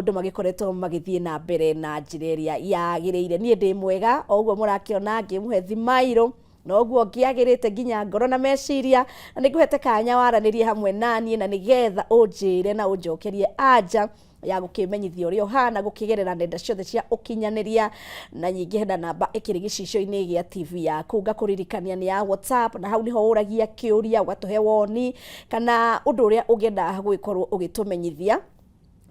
maundu magikoretwo magithie na mbere na njireria yagireire nie ndi mwega oguo murakiona ngimuhe thimairo noguo ngiagirite nginya ngoro na meciria na niguhete kanya waranirie hamwe nanie na nigetha unjire na unjokerie anja ya gukimenyithia uria uhana gukigerera nenda ciothe cia ukinyaniria na nyingi hena namba ikiri gicicio-ini gia TV yaku ngakuririkania ni ya WhatsApp na hau niho uragia kiuria ugatuhe woni kana undu uria ugenda gwikorwo ugitumenyithia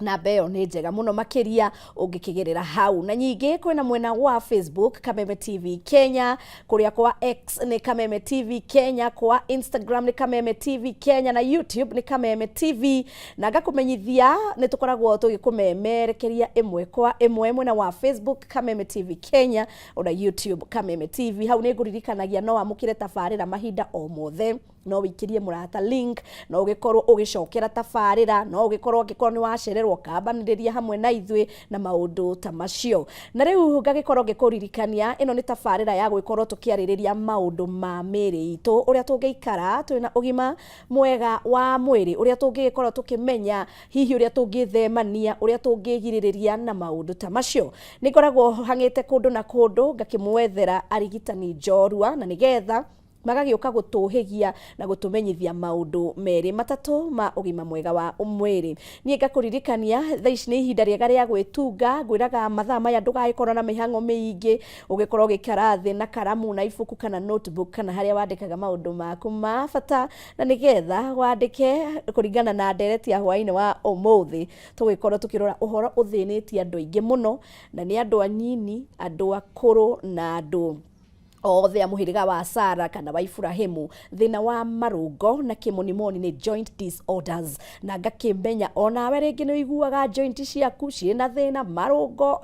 namba iyo ni njega muno makiria ungikigerera hau na nyingi kwina mwena wa Facebook Kameme TV Kenya, kuria kwa X ni Kameme TV Kenya, kwa Instagram ni Kameme TV Kenya na YouTube ni Kameme TV na ngakumenyithia ni tukoragwo tugikumemerekeria imwe kwa imwe mwena wa Facebook Kameme TV Kenya ona YouTube Kameme TV. Hau ni nguririkanagia no amukire tabarira mahinda o mothe no wikirie murata link no ugikorwo ugicokera tabarira no ugikorwo ni wacererwo kambaniriria hamwe na ithwe na maundu ta macio na riu ngagikorwo ngikuririkania ino ni tabarira ya gwikorwo tukiaririria maundu ma miri itu uria tungiikara twina ugima mwega wa mwiri uria tungikorwo tukimenya hihi uria tungithemania uria tungigiririria na maundu ta macio nikoragwo hangite kundu na kundu ngakimwethera arigitani njorua na nigetha magagioka gutuhigia na gutumenyithia maundu meri matatu ma ugima mwega wa umwiri. Nie ngakuririkania thaa ici ni ihinda riega ria gwitunga ngwiraga mathaa maya ndugaikorwo na mihango miingi ugikorwo gikara thi na karamu na ibuku kana notebook kana haria wandikaga maundu maku ma bata na nigetha wandike kuringana na ndereti ya hwaini wa umuthi tugikorwo tukirora uhoro uthinitie andu aingi muno na ni andu anyini andu akuru na andu othe amuhiriga wa Sara kana wa Ibrahimu thina wa marungo na kimonimoni ni joint disorders na ngakimenya onawe ringi ni iguaga joint ciaku ciina thina marungo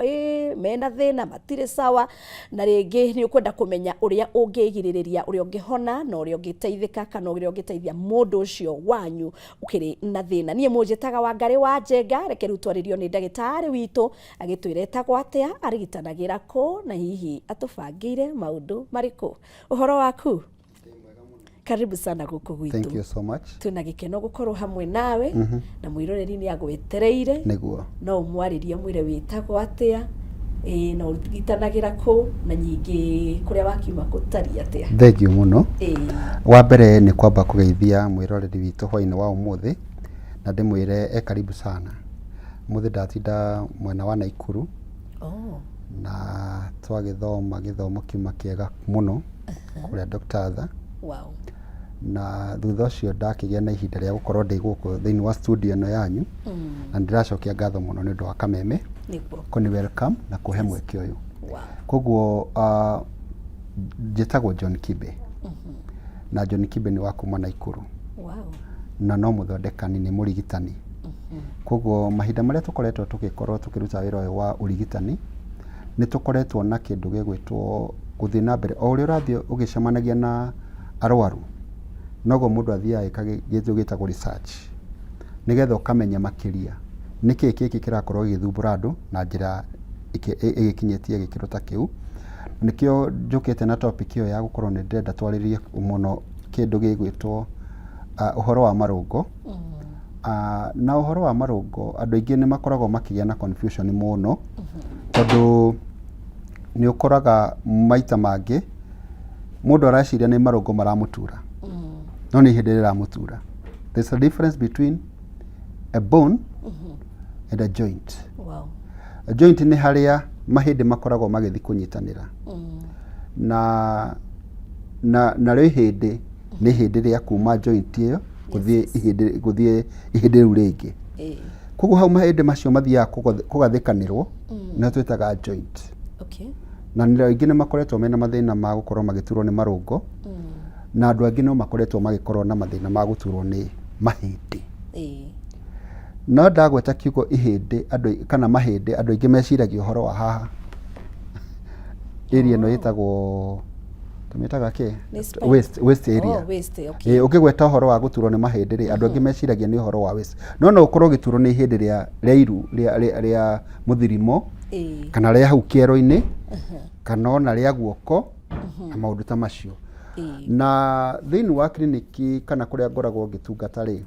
mena thina matire sawa na ringi ni ukwenda kumenya uria ungigiririria uria ungihona na uria ungiteithika kana uria ungiteithia mundu ucio wanyu ukiri na thina. Nie munjitaga Wangari wa Njenga reke rutwaririo ni ndagitari witu agitwireta gwatia arigitanagira ku na hihi atubangire maundu mariko. Uhoro waku? Karibu sana guku gwitu. Thank you so much. Tuna gikeno gukorwo hamwe nawe na mwiroreri ni agwetereire niguo no umwaririe mwire witagwo atia na urigitanagira ku na nyingi kuria wakiuma kutari atia. Thank you muno. Wa mbere ni kwamba kugeithia mwiroreri witu hwaini wa umuthi na ndimwire karibu sana. Muthi ndatinda mwena wa Naikuru na twagithoma githomo kiuma kiega muno kuria Dr. Arthur. Wow. Na thutha ucio ndakigia na ihinda ria gukorwo ndi guku thiini wa studio no yanyu na ndiracokia ngatho muno ni ndu wa Kameme kuni welcome na kuhe mweke uyu. Wow. Koguo njitagwo John Kibe na John Kibe ni wa kuma Naikuru. Wow. Na no muthondekani ni murigitani. Koguo mahinda maria tukoretwo tugikorwo tukiruta wira uyu wa urigitani ni tukoretwo na kindu gigwitwo guthii na mbere o uria urathie ugicemanagia na arwaru nogo mundu athia ikagitu gitagwo research nigetha ukamenya makiria niki kiki kirakorwo githumbura andu na njira igikinyetie gikiro ta kiu nikio njukite na topic iyo ya gukorwo ni ndenda twaririe muno kindu gigwitwo uhoro wa marungo. Na uhoro wa marungo andu aingi ni makoragwo makigia na confusion muno tondu ni ukoraga maita mangi mundu arashiria ni marungo maramutura no ni hindi riramutura. There's a difference between a bone and a joint. Wow. A joint ni haria mahindi makoragwo magithi kunyitanira na ri hindi ni hindi ria kuma joint iyo guthie ihindi riu ringi. Koguo hau mahindi macio mathiaga kugathikanirwo na twitaga joint. Okay. Na nira ingi ni makoretwo mena mathina ma gukorwo magiturwo ni marungo na andu angi no makoretwo magikorwo na mathina ma guturwo ni mahindi. No ndagweta kiugo ihindi andu kana mahindi andu aingi meciragia uhoro wa haha area no yitagwo tumitaga ke waist area. Oh, waist, okay. Ukigweta uhoro wa guturwo ni mahindi ri andu angi meciragia ni uhoro wa waist. No ukorwo giturwo ni ihindi ria iru ria muthirimo kana ria hau kiero-ini kana ona ria guoko na maundu ta macio. Na thiini wa kliniki kana kuria ngoragwo ngitungata ri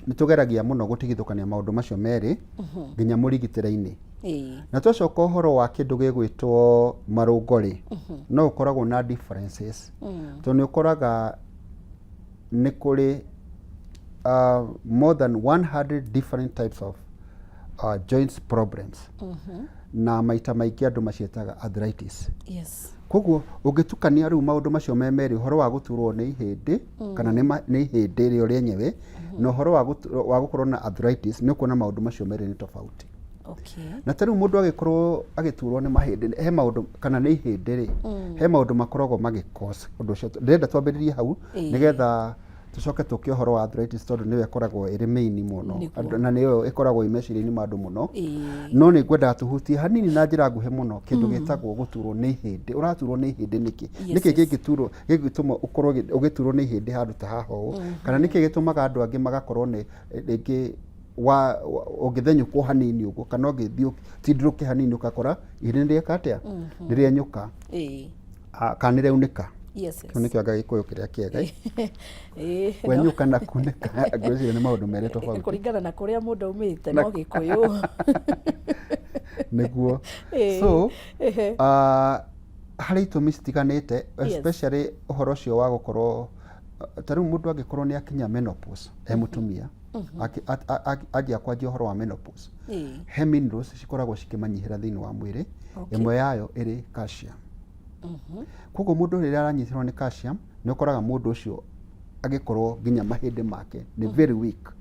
nitugeragia muno gutigithukania maundu macio meri nginya murigitire-ini na twacoka uhoro wa kindu gigwitwo marungori no ukoragwo na differences to ni ukoraga ni kuri more than 100 different types of joints problems na maita maingĩ andũ macietaga arthritis. Koguo ũngĩtukania rĩu maũndũ macio me merĩ, ũhoro wa gũturwo nĩ ihĩndĩ kana nĩ ihĩndĩ rĩo rĩenyewe na ũhoro wa gũkorwo na arthritis, nĩ ũkuona maũndũ macio merĩ nĩ tofauti. Na ta rĩu mũndũ agĩkorwo agĩturwo nĩ mahĩndĩ, he maũndũ kana nĩ ihĩndĩ rĩ, he maũndũ makoragwo magĩ-cause ũndũ ũcio. Ndĩrenda twambĩrĩrie hau nĩgetha tucoke tukie ũhoro wa arthritis tondu niwe ĩkoragwo ĩrĩ main muno na nĩyo ĩkoragwo imeciria-inĩ ma andũ muno. No nĩ ngwenda tuhutie hanini na njĩra nguhĩ muno kĩndũ gĩtagwo gũturwo nĩ ihĩndĩ. Ũraturwo nĩ ihĩndĩ nĩkĩ kĩngĩturwo gĩgĩtũma ũkorwo ũgĩturwo nĩ ihĩndĩ handũ ta haha ũũ, kana nĩkĩ gĩtũmaga andũ angĩ magakorwo nĩ rĩngĩ ũngĩthenyũkwo hanini ũguo kana ũngĩthiĩ tindũrũke hanini ũgakora ihĩndĩ nĩrĩeka atĩa, nĩrĩenyũka kana nĩrĩaunĩka. Kĩu nĩkĩo Gĩkũyũ kĩrĩa kĩega. Kwenyũka na kunĩka ngwĩciria nĩ maũndũ merĩ tofauti. Kũringana na kũrĩa mũndũ aumĩte no Gĩkũyũ. Nĩguo. So harĩ itũmi citiganĩte especially ũhoro ũcio wa gũkorwo ta rĩu mũndũ angĩkorwo nĩ akinya menopause mũtumia anjia kwanjia ũhoro wa menopause, he minerals cikoragwo cikĩmanyihĩra thĩinĩ wa mwĩrĩ, ĩmwe yayo ĩrĩ calcium. Koguo mũndũ rĩrĩa aranyitirwo nĩ calcium nĩ ũkoraga mũndũ ũcio agĩkorwo nginya mahĩndĩ make nĩ very weak.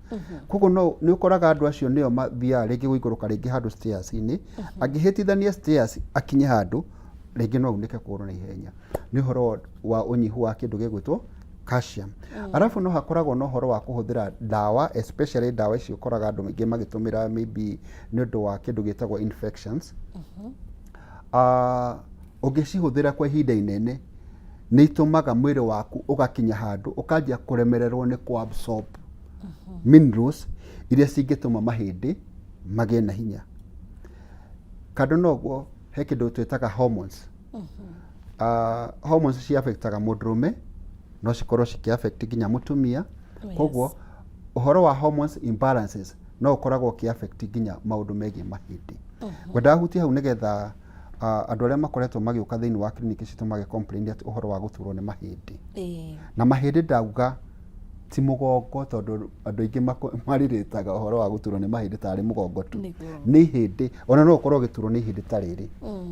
Koguo nĩ ũkoraga andũ acio nĩo mathiaga rĩngĩ gũikũrũka rĩngĩ handũ stairs-inĩ, angĩhĩtithania stairs akinye handũ rĩngĩ no aunĩke kũgũrũ na ihenya, nĩ ũhoro wa ũnyihu wa kĩndũ gĩgwĩtwo calcium. Arabu no hakoragwo na ũhoro wa kũhũthĩra ndawa, especially ndawa icio ũkoraga andũ aingĩ magĩtũmĩra maybe nĩ ũndũ wa kĩndũ gĩtagwo infections. Ũngĩcihũthĩra kwa ihinda inene nĩ itũmaga mwĩrĩ waku ũgakinya handũ ũkanjia kũremererwo nĩ kũ-absorb minerals iria cingĩtũma mahĩndĩ magĩe na hinya. Kando na ũguo he kĩndũ twĩtaga hormones. Hormones ci-affectaga mũndũrũme no cikorwo ciki-affect nginya mũtumia. Koguo ũhoro wa hormones imbalances no ũkoragwo ũki-affect nginya maũndũ megiĩ mahĩndĩ. Ngwendaga hutie hau nĩgetha andũ arĩa makoretwo magĩũka thĩinĩ wa clinic citũ magĩ-complain atĩ ũhoro wa gũturwo nĩ mahĩndĩ. Na mahĩndĩ ndauga ti mũgongo tondũ andũ aingĩ marirĩtaga ũhoro wa gũturwo nĩ mahĩndĩ tarĩ mũgongo tu. Nĩ ihĩndĩ, ona no ũkorwo ũgĩturwo nĩ ihĩndĩ ta rĩrĩ.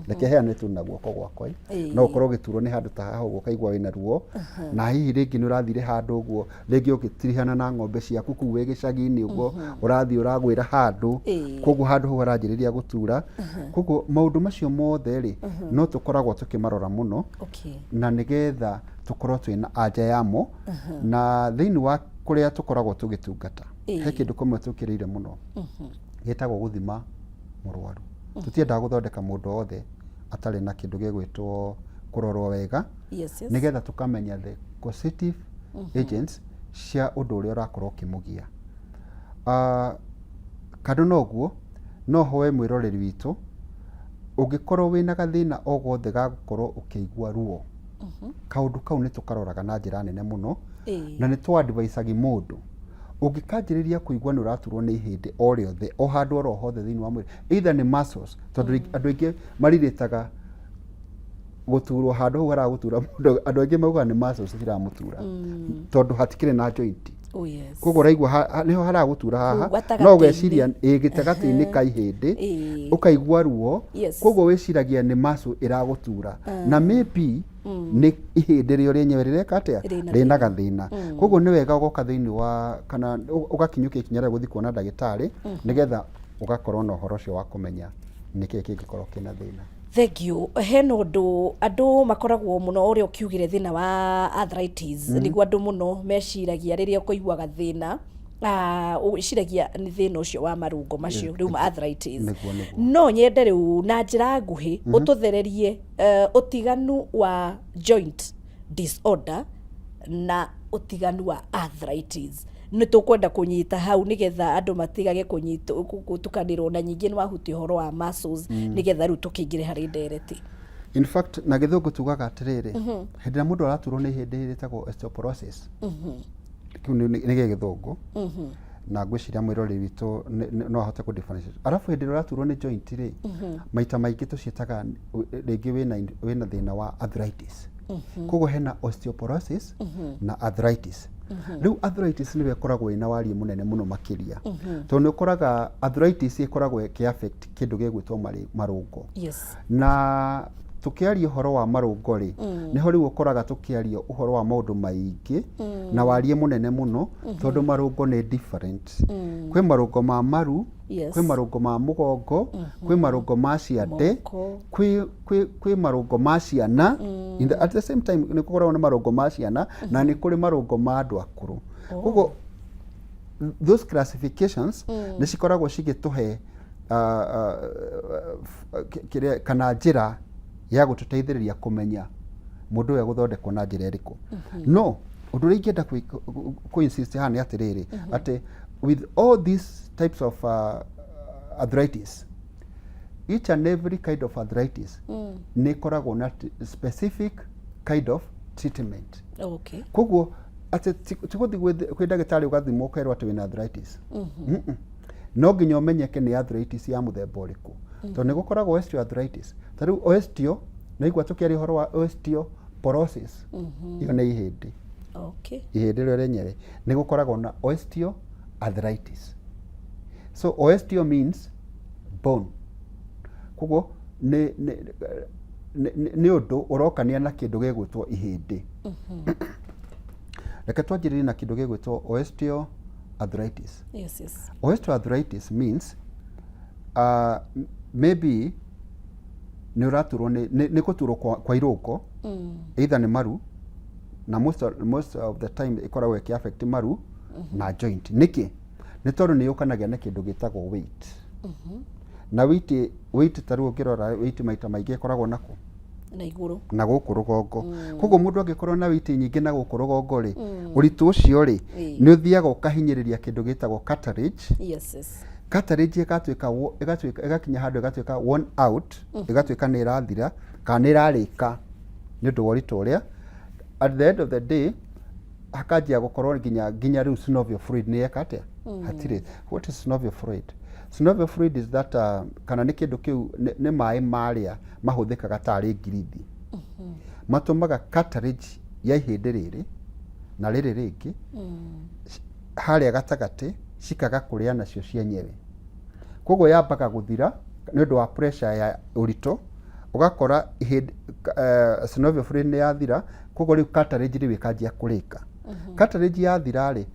Reke heane tu na guoko gwakwa. No ũkorwo ũgĩturwo nĩ handũ ta haha ũguo ũkaigua wĩna ruo, na hihi rĩngĩ nĩ ũrathire handũ ũguo, rĩngĩ ũgĩtirihana na ng'ombe ciaku kũu wĩ gĩcagi-inĩ ũguo, ũrathiĩ ũragwĩra handũ, koguo handũ hau haranjĩrĩria gũtura. Koguo maũndũ macio mothe rĩ no tũkoragwo tũkĩmarora mũno na nĩgetha tukorwo twĩna anja yamo na thĩinĩ wa kũrĩa tũkoragwo tũgĩtungata he kĩndũ kĩmwe tũkĩrĩire mũno gĩtagwo gũthima mũrwaru. Tũtiendaga gũthondeka mũndũ wothe atarĩ na kĩndũ gĩgwĩtwo kũrorwo wega nĩgetha tũkamenya the causative agents cia ũndũ ũrĩa ũrakorwo ũkĩmũgia. Kando na ũguo no hoe mwĩroreri witũ ũngĩkorwo wĩna gathĩna o gothe ga gũkorwo ũkĩigua ruo, kaũndũ kau nĩ tũkaroraga na njĩra nene mũno na nĩ tũ-advise-agi mũndũ ũngĩkanjĩrĩria kũigua nĩ ũraturwo nĩ ihĩndĩ o rĩothe o handũ oro hothe thĩinĩ wa mwĩrĩ, either nĩ muscles tondũ andũ aingĩ marirĩtaga gũturwo handũ hau haragũtura mũndũ, andũ aingĩ maugaga nĩ muscles ciramũtura tondũ hatikĩrĩ na joint. Koguo ũraigua nĩho haragũtura haha no ũgeciria gĩtagatĩ-inĩ ka ihĩndĩ ũkaigua ruo, koguo wĩciragia nĩ muscle ĩragũtura na maybe nĩ ihĩndĩ rĩo rĩenyewe rĩreka atĩa rĩna gathĩna. Koguo nĩ wega ũgoka thĩinĩ wa kana ũgakinyũkia ikinya rĩa gũthiĩ kuona ndagĩtarĩ nĩgetha ũgakorwo na ũhoro ũcio wa kũmenya nĩkĩĩ kĩngĩkorwo kĩna thĩna. Thank you. Hena ũndũ andũ makoragwo mũno ũrĩa ũkiugire thĩna wa arthritis nĩguo andũ mũno meciragia rĩrĩa ũkũigua gathĩna ũciragia nĩ thĩna ũcio wa marũngo macio rĩu arthritis. No nyende rĩu na njĩra nguhĩ ũtũthererie ũtiganu wa joint disorder na ũtiganu wa arthritis. Nĩ tũkwenda kũnyita hau nĩgetha andũ matigage gũtukanĩrwo na nyingĩ nĩ wahutia ũhoro wa muscles nĩgetha rĩu tũkĩingĩre harĩ ndereti. In fact na gĩthũngũ tugaga atĩrĩrĩ, hĩndĩ ĩrĩa mũndũ araturwo nĩ ihĩndĩ rĩtagwo osteoporosis, kĩu nĩ gĩthũngũ, na ngwiciria mwirori witu no ahote ku differentiate. Arafu hindi uraturwo ni joint ri maita maingi tucietaga ringi wina thina wa arthritis. Koguo hena osteoporosis na arthritis. Riu arthritis niwe koragwo ina wari munene muno makiria. To ni ukoraga arthritis ikoragwo ki affect kindu gigwitwo marungo. Yes. Na tukiaria uhoro wa marungo ri niho riu ukoraga tukiaria uhoro wa maundu maingi na warie munene muno tondu marungo ni different. Kwi marungo ma maru, kwi marungo ma mugongo, kwi marungo ma ciande, kwi marungo ma ciana. At the same time ni kukoragwo na marungo ma ciana na ni kuri marungo ma andu akuru. Koguo those classifications ni cikoragwo cigituhe kana njira ya gututeithiriria kumenya mundu uyu guthondekwo na njira iriku. No undu uri ingenda ku insist haha ni atiriri ati with all these types of arthritis, each and every kind of arthritis ni koragwo na specific kind of treatment. Okay. Koguo ati tiguthi kwi ndagitari ugathimwo ukerwo ati wina arthritis. No nginya umenyeke ni arthritis ya muthemba uriku. To ni gukoragwo osteoarthritis. Tariu osteo na igwa tukiari horo wa osteoporosis. Iyo ni ihindi. Okay. Ihindi rio renyere ni gukoragwo na osteoarthritis. So osteo means bone. Koguo ni undu urokania na kindu gigwitwo ihindi. Reke twanjiririe na kindu gigwitwo osteoarthritis. Yes. Osteoarthritis means maybe ni uraturwo ni guturwo kwa irungo, either ni maru, na most of the time ikoragwo ki affect maru na joint. Niki ni tondu ni yukanagia na kindu gitagwo weight. Na weight taru ngirora weight maita maingi ikoragwo nako na iguru na guku rugongo. Koguo mundu angikorwo na weight nyingi na guku rugongo ri uritu ucio ri ni uthiaga ukahinyiriria kindu gitagwo cartilage. Yes. Cartilage igakinya handu igatuika worn out, igatuika ni irathira kana ni irarika ni undu woritu uria at the end of the day hakanjia gukorwo nginya riu synovial fluid ni yekatia hatire. What is synovial fluid? Synovial fluid is that kana ni kindu kiu ni mai maria mahuthikaga tari ngirithi matumaga cartilage ya ihindi riri na riri ringi haria gatagati cikaga kuria nacio cienyewe. Koguo yambaga guthira ni undu wa pressure ya urito, ugakora synovial fluid ni yathira. Koguo riu cartilage riu ikanjia kurika. Cartilage yathira ri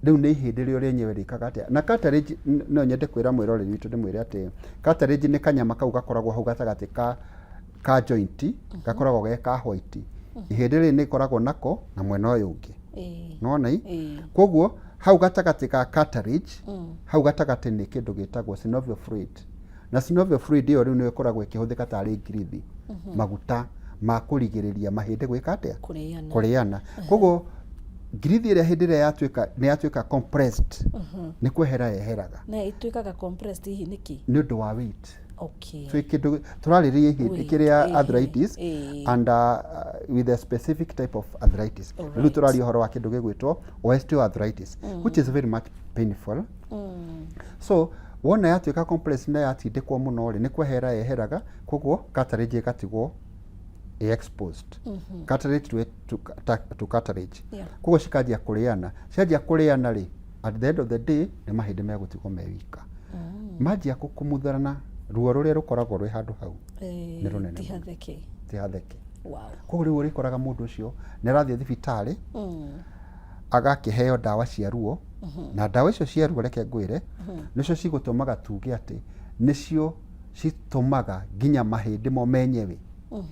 riu ni ihindi rio ryenyewe rikaga atia. Na cartilage no nyende kwira mwiroreri witu ndimwire ati cartilage ni kanyama kau gakoragwo hau gatagati ka joint gakoragwo ge ka white. Ihindi ri ni koragwo nako na mwena uyu ungi. Nona koguo hau gatagati ka cartilage hau gatagati ni kindu gitagwo synovial fluid. Na synovial fluid iyo riu ni ikoragwo ikihuthika tari ngirithi maguta ma kurigiriria mahindi gwika atia kuriana. Koguo ngirithi iria hindi iria yatuika compressed ni kwehera yeheraga na ituikaga compressed hihi niki ni undu wa weight. Okay. So kindu turaririe hindi kiria arthritis and with a specific type of arthritis. Riu turaria horo wa kindu gigwitwo osteoarthritis which is very much painful. So wona yatuika compressed na yatindikwo muno ri ni kwehera yeheraga. Koguo cartilage igatigwo exposed. Cartilage to cartilage. Koguo cikanjia kuriana. Cianjia kuriana ri at the end of the day ni mahindi megutigwo mewika. Manjia kukumutharana ruo ruria rukoragwo rwi handu hau ni runene tihatheke. Wow. Koguo riu urikoraga mundu ucio ni arathie thibitari agakiheo dawa cia ruo na dawa icio cia ruo reke ngwire nicio cigutumaga tuge ati nicio citumaga nginya mahindi mo menyewe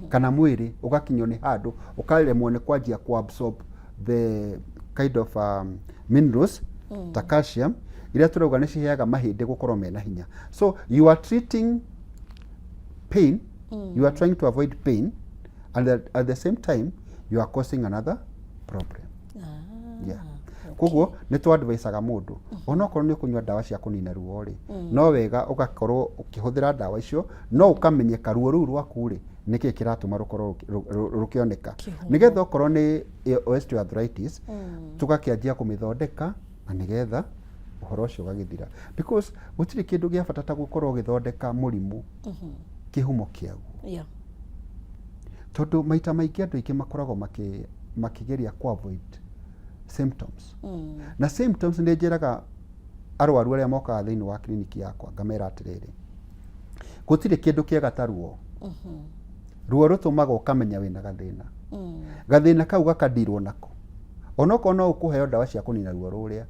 kana mwiri ugakinywo ni handu ukaremwo ni kwanjia ku absorb the kind of minerals ta calcium iria turauga ni ciheaga mahindi gukorwo mena hinya. So you are treating pain, you are trying to avoid pain, and at the same time you are causing another problem. Yeah. Koguo ni tu adviceaga mundu onokorwo ni kunywa dawa cia kunina ruo ri no wega ugakorwo ukihuthira dawa icio no ukamenyeka ruo ruu rwaku ri niki kiratuma rukorwo rukioneka nigetha okorwo ni osteoarthritis tugakianjia kumithondeka na nigetha uhoro ucio gagithira, because gutiri kindu gia bata ta gukorwo githondeka murimu kihumo kiaguo. Tondu maita maingi andu aingi makoragwo makigeria ku avoid symptoms. Na symptoms ni njiraga arwaru aria mokaga thiini wa kliniki yakwa ngamera atiriri, gutiri kindu kiega ta ruo. Ruo rutumaga ukamenya wina gathina. Gathina kau gakadirwo nako. Onoko no ukuheo dawa cia kunina ruo ruria.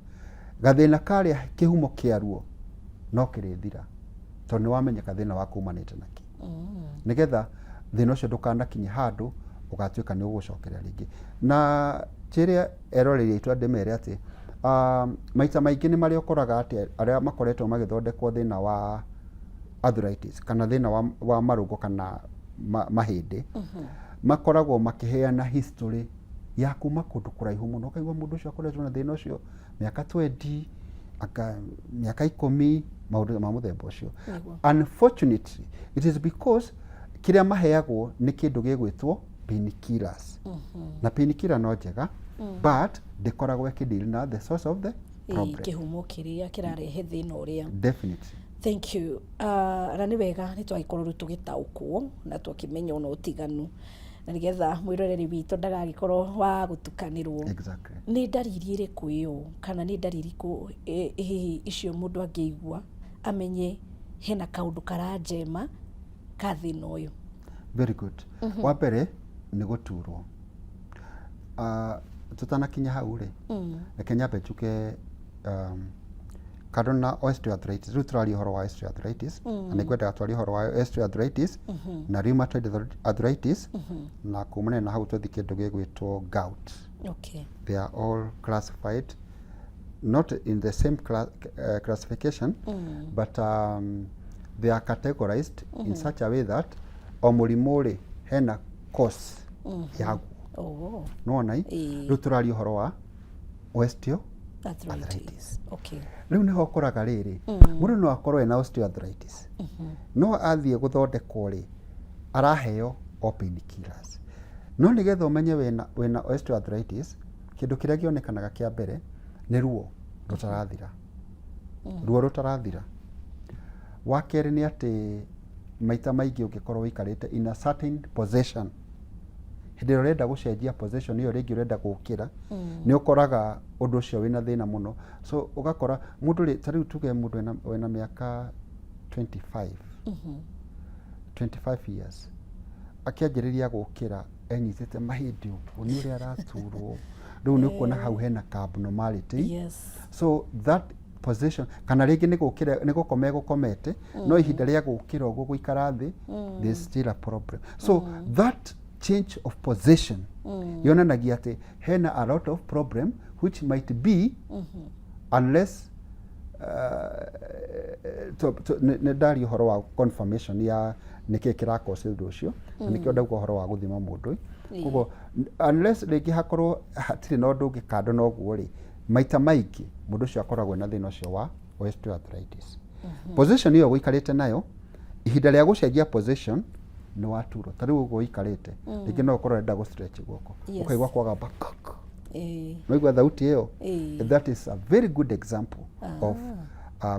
Gathina karia kihumo kia ruo no kirithira. Tondu ni wamenya gathina waku umanite naki. Nigetha thina ucio ndukanakinye handu ugatuika ni ugucokerera ringi. Na chiria eroreri itu ndemere ati maita maingi ni mari ukoraga ati aria makoretwo magithondekwo thina wa arthritis kana thina wa marungo kana mahindi makoragwo makiheana history ya kuma kundu kuraihu muno. Ukaigua mundu ucio akoretwo na thina ucio miaka 20 miaka 10 maundu ma muthemba ucio. Unfortunately it is because kiria maheagwo ni kindu gigwitwo painkillers. Na painkiller no njega but ndikoragwo ikidili na the source of the problem. Kihumo kiria kirarehe thina uria. Definitely. Thank you. Na ni wega ni twagikorwo tugitaukwo na twakimenya ona utiganu na nigetha mwiroreri witu ndagagikorwo wa gutukanirwo. Exactly. Ni ndariri iriku iyo kana ni ndariri ku icio mundu angeigua amenye hena kaundu karanjema ka thina uyu? Very good. Wa mbere ni guturwo. Tutanakinya hau ri reke nyambe njuke kadona osteoarthritis. Riu turaria uhoro wa osteoarthritis na nigwendaga twarie uhoro wa osteoarthritis na rheumatoid arthritis na kumana na hau tuthi kindu gigwitwo gout. Okay. They are all classified not in the same classification but they are categorized in such a way that o murimu ri hena cause yaguo. Nona riu turaria uhoro wa osteoarthritis. Okay. Riu niho koraga riri mundu no akorwo ena osteoarthritis no athie guthondekwo ri araheo painkillers. No nigetha umenye wena osteoarthritis kindu kiria gionekanaga kia mbere ni ruo rutarathira. Ruo rutarathira. Wa keri ni ati maita maingi ungikorwo wikarite in a certain position, hindi urenda gucenjia position iyo ringi urenda gukira ni ukoraga undu ucio wina thina muno. So ugakora mundu ri tariu tuge mundu wena miaka 25 years akianjiriria gukira enyitite mahindi uguo ni uri araturwo riu ni kuona hau hena abnormality. So that position kana ringi ni gukira ni gukome gukomete no ihinda ria gukira uguo guikara thi there's still a problem. So that change of position yonanagia ati hena a lot of problem which might be unless nedari uhoro wa confirmation ya niki kira cause undu ucio na nikio ndauga uhoro wa guthima mundu kugo unless ringi hakorwo hatiri no undu ungi kando no guo ri maita maingi mundu ucio akoragwo na thina ucio wa osteoarthritis. Position iyo guikarite nayo ihinda ria gucenjia position ni waturo tariu uguo ikarite ringi no ukorwo enda gu stretch guoko ukaigwa kwaga back no igwa thauti iyo. That is a very good example of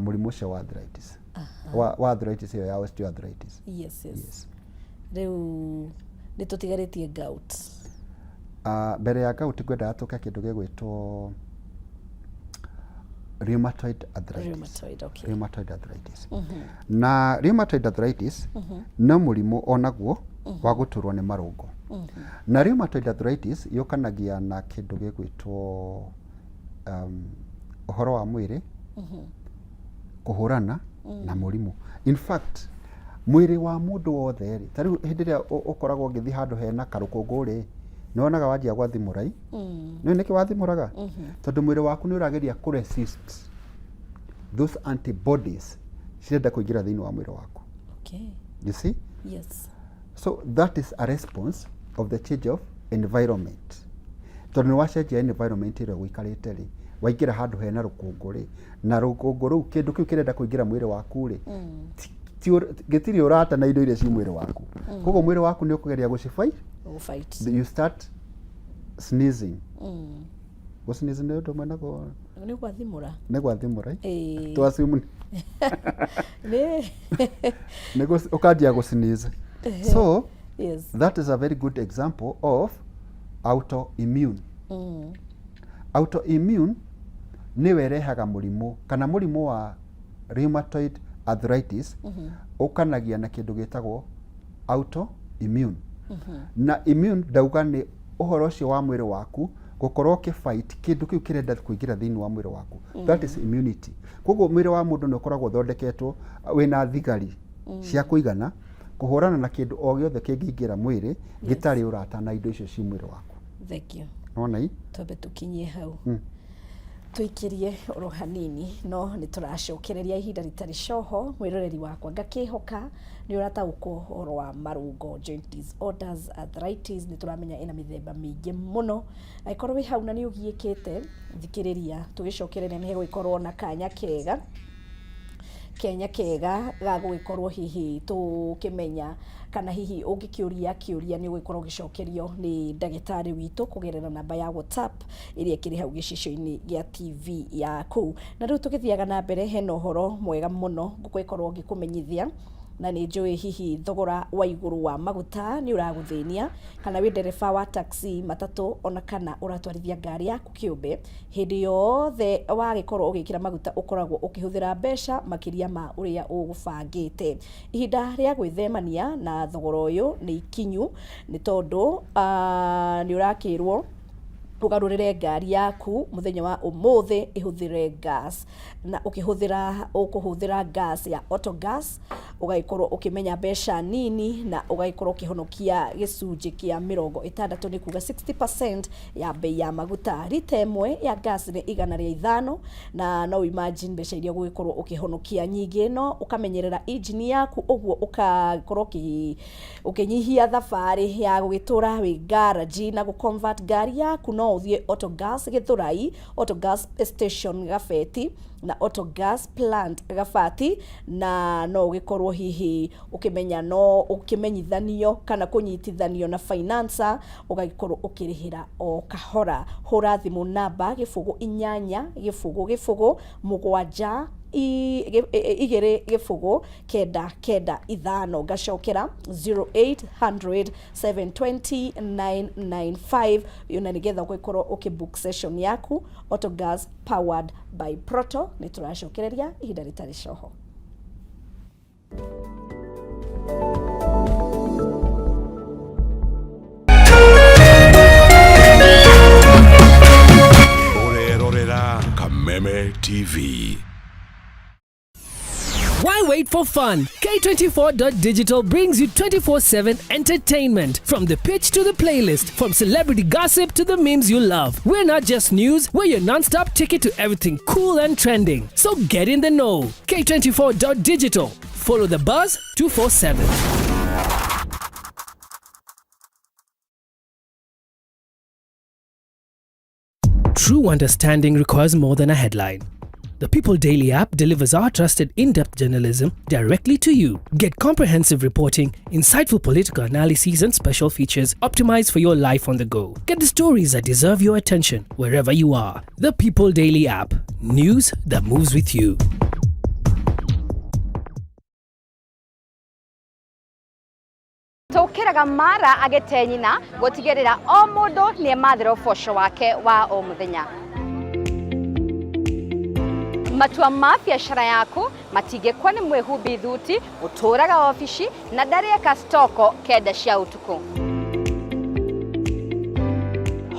murimu ucio wa arthritis wa arthritis iyo ya osteoarthritis. Yes. Riu ni tutigaritie gout. Mbere ya gout gwenda atuka kindu gigwitwo rheumatoid arthritis. Rheumatoid arthritis. Na rheumatoid arthritis no murimu onaguo wa guturwo ni marungo. Na rheumatoid arthritis yukanagia na kindu gigwitwo uhoro wa mwiri kuhurana na murimu. In fact mwiri wa mundu wothe ri tariu hindi ria ukoragwo ngithi handu hena karukungu ri nonaga wanjia gwathimurai no niki wathimuraga tondu mwiri waku ni urageria ku resist those antibodies cirenda kuingira thiini wa mwiri waku. Okay. You see? Yes. So that is a response of the change of environment. Tondu wacenjia environment ire guikarite ri waingira handu hena rukungu ri na rukungu ru kindu kiu kirenda kuingira mwiri waku ri gitiri urata na indo iria ci mwiri waku koguo mwiri waku ni ukugeria gucifight. You start sneezing Gusinize nä å ndå mwena nä gwathimå nä gwathimå twasimu å kanjia gå sinize. So yes. That is a very good example of autoimmune. Autoimmune nä werehaga må rimå kana må rimå wa rheumatoid arthritis ukanagia na kindu gitagwo autoimmune. Na immune ndauga ni uhoro ucio wa mwiri waku gukorwo ki fight kindu kiu kirenda kuingira thiini wa mwiri waku. That is immunity. Koguo mwiri wa mundu ni ukoragwo thondeketwo wina thigari cia kuigana kuhurana na kindu o giothe kingiingira mwiri gitari urata na indo icio ci mwiri waku. Thank you. Ona i tobe tukinyie hau tuikirie oro hanini no ni turacokereria ihinda ritari coho mwiroreri wakwa ngakihoka ni urataukwo oro wa marungo, joint disorders, arthritis ni turamenya ina mithemba mingi muno. Aikorwo wi hau na ni ugiikite thikiriria tugicokereria ni guikorwo na kanya kega ga gugikorwo hihi tukimenya kana hihi ungikiuria kiuria ni gugikorwo gicokerio ni ndagitari witu kugerera namba ya WhatsApp iria kiri hau gicicio-ini gia TV yaku. Na riu tukithiaga na mbere hena uhoro mwega muno ngugikorwo ngikumenyithia na ni njui hihi thogora wa iguru wa maguta ni uraguthinia kana wi ndereba wa taxi, matatu ona kana uratwarithia ngari yaku kiumbe, hindi yothe wagikorwo ugikira maguta ukoragwo ukihuthira mbeca makiria ma uria ugubangite. Ihinda ria gwithemania na thogora uyu ni ikinyu ni tondu ni urakirwo ugarurire ngari yaku muthenya wa umuthi ihuthire gas, na ukuhuthira gas ya auto gas ugaikorwo ukimenya mbeca nini na ugaikorwo ukihonokia gicunji kia 60 ni kuga 60% ya bei ya maguta. Lita imwe ya gas ni 105 na no imagine mbeca iria gugikorwo ukihonokia nyingi no ukamenyerera engine yaku uguo ukakorwo ukinyihia thabari ya gugitura wi garage na guconvert ngari yaku no uthie auto gas Githurai, auto gas station Gafeti na auto gas plant Gafati, na no ugikorwo hihi ukimenya no ukimenyithanio kana kunyitithanio na financer ugagikorwo ukirihira o kahora. Hura thimu namba gifugu 8 gifugu 7 igere gifugu 995 gacokera 0800 720 995 yona nigetha gukorwo ukibook session yaku. Auto gas powered by Proto ni turacokereria ihinda ritari coho. Orerorera Kameme TV. Why wait for fun? K24.digital brings you 24/7 entertainment. From the pitch to the playlist, from celebrity gossip to the memes you love. We're not just news, we're your non-stop ticket to everything cool and trending. So get in the know. K24.digital. Follow the buzz 247. True understanding requires more than a headline. The People Daily app delivers our trusted in-depth journalism directly to you. Get comprehensive reporting, insightful political analyses and special features optimized for your life on the go. Get the stories that deserve your attention wherever you are. The People Daily app. News that moves with you. Tukiraga mara agete nyina gutigirira o mundu ni mathira ubosho wake wa o muthenya. Matua ma biashara yaku matingĩkwo nĩ mwĩhumbi thuti ũtũraga ofici na ndarĩka stoko kenda cia utuku.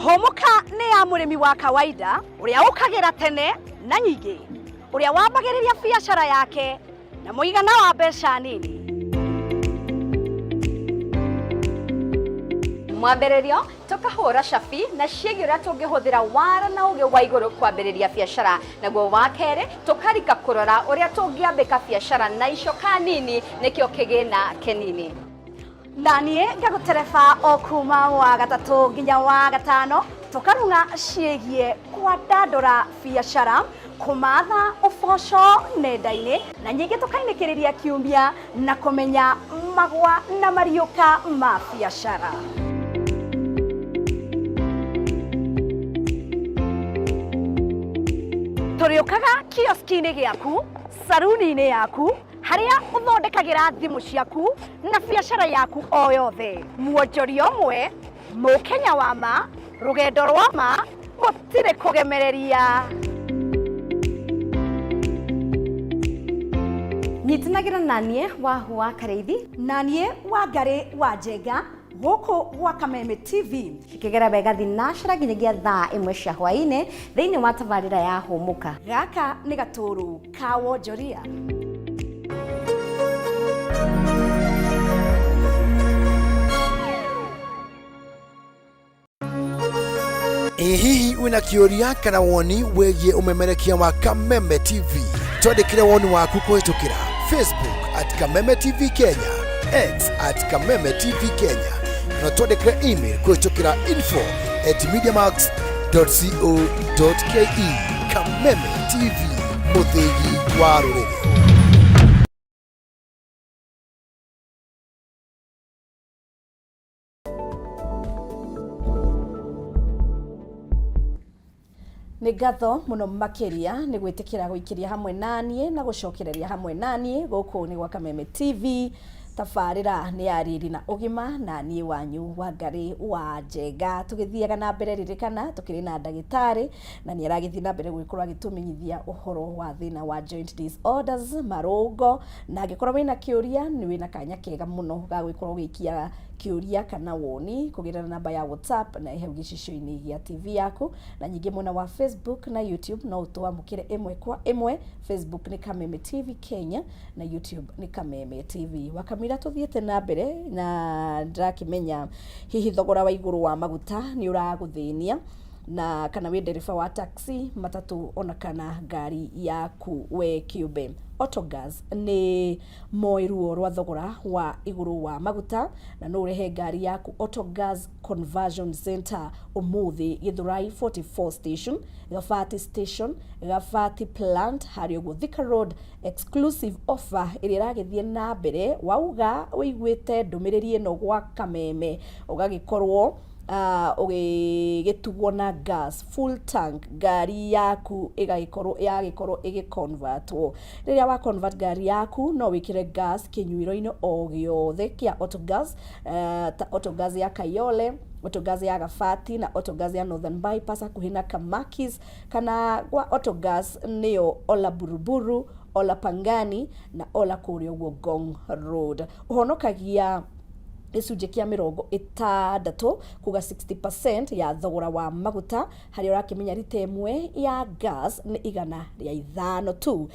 Homoka nĩ ya mũrĩmi wa kawaida ũrĩa ũkagira tene na nyingĩ, ũrĩa wambagĩrĩria biashara yake na mũigana wa mbeca nini. Mwambĩrĩrio tukahũra cabi na ciĩgiĩ ũrĩa tũngĩhũthĩra wara na ũgĩ wa igũrũ kwambĩrĩria biashara, naguo wa kerĩ tukarika kũrora ũrĩa tũngĩambĩka biashara na icoka nini nĩkĩo kĩgĩna kĩnini. Na niĩ ngagũtereba o kuma wa gatatũ nginya wa gatano tukarunga ciĩgiĩ kwandandũra biashara, kumatha ũboco nenda-inĩ na nyingĩ tukainĩkĩrĩria kiumia na kũmenya magwa na mariũka ma biashara. Turiukaga kioski-ini giaku, saruni-ini yaku, haria uthondekagira thimu ciaku na biacara yaku o yothe. Muonjori omwe, Mukenya wa ma, rugendo rwa ma, gutire kugemereria. Nyitinagira nanie wa Kareithi, nanie wa Ngari wa Njenga, guku gwa Kameme TV. ikigera bega thinashara nginyagia thaa 1 cia hwaini thiini wa tabarira ya humuka. Gaka ni gaturu ka wonjoria. Hihi wina kĩũria kana woni wĩgiĩ umemerekia wa Kameme TV? Twandĩkĩre woni waku kũhĩtũkĩra Facebook @Kameme TV Kenya, X @Kameme TV Kenya, na twandĩkĩre email kũhĩtũkĩra info@mediamax.co.ke. Kameme TV, mũthĩgi wa rũrĩrĩ. Nĩ ngatho muno makiria ni gwitikira guikiria hamwe nanie na gucokereria hamwe nanie guku ni gwa Kameme TV. Tabarira ni ya riri na ugima na nie wanyu wa Ngari wa Njenga. Tugithiaga na mbere ririkana tukiri na ndagitari na ni aragithii na mbere gwikorwa gitumenyithia uhoro wa thina wa joint disorders marungo, na ngikorwa wina kiuria ni wina kanya kega muno ga gwikorwa gikia kiuria kana woni kugira namba ya WhatsApp na ihe gicicio-ini gia TV yaku, na nyingi mwena wa Facebook na YouTube no twamukire imwe kwa imwe. Facebook ni Kameme TV Kenya na YouTube ni Kameme TV. Wakamira tuthiete na mbere na ndakimenya hihi thogora wa iguru wa maguta ni uraguthinia, na kana wi ndereba wa taxi, matatu ona kana ngari yaku we kiumbe. Autogas ni moiruo rwa thogora wa iguru wa maguta na no urehe ngari yaku Autogas Conversion Center umuthi Githurai 44 station, Gafati station, Gafati plant, hari uguo Thika Road. Exclusive offer iri ragithie na mbere wauga uiguite ndumiriri ino gwa Kameme ugagikorwo ugigitugwo na gas full tank, ngari yaku igagikorwo igiconvertwo. Riria wa convert ngari yaku no wikire gas kinyuiro-ini o giothe kia Autogas, ta Autogas ya Kayole, Autogas ya Gafati na Autogas ya Northern Bypass akuhina Kamakis, kana gwa Autogas niyo Ola Buruburu, Ola Pangani na Ola kuria uguo Ngong Road. Uhonokagia icunjĩ kia 60 kuga 60% ya thogora wa maguta, hari urakimenya rita imwe ya gas ni $105 tu.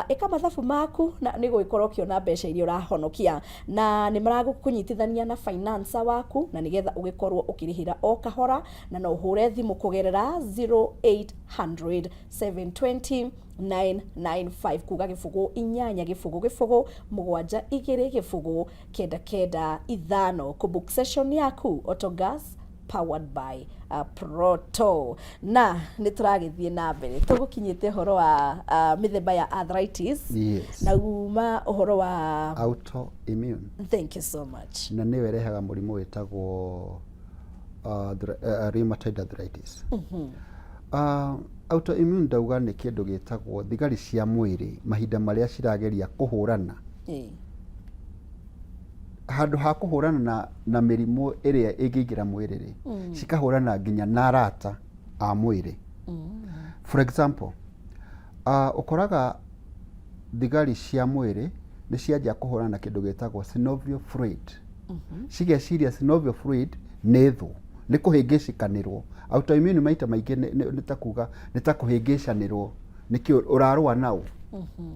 Eka mathabu maku na ni gwikorwo kiona mbeca iria urahonokia, na ni maragukunyitithania na finance waku na nigetha ugikorwo ukirihira o kahora, na no uhure thimu kugerera 0800 720 995 kuga gifugu inyanya gifugu 72 gifugu 995 ku book session yaku Autogas powered by Proto. Na nituragithie na mbere tugukinyite horo wa mithemba ya arthritis. Yes. Na uma uhoro wa autoimmune. Thank you so much. Na ni werehaga murimu wetagwo rheumatoid arthritis. Autoimmune ndauga ni kindu gitagwo thigari cia mwiri mahinda maria cirageria kuhurana handu ha kuhurana na mirimu iria ingiingira mwiriri cikahurana nginya na arata a mwiri. For example, ukoraga thigari cia mwiri ni cianjia kuhurana na kindu gitagwo synovial fluid. Cigeciria synovial fluid ni thu, ni kuhingicikanirwo. Autoimmune maita maingi ni takuga ni takuhingicanirwo nikio urarua nao.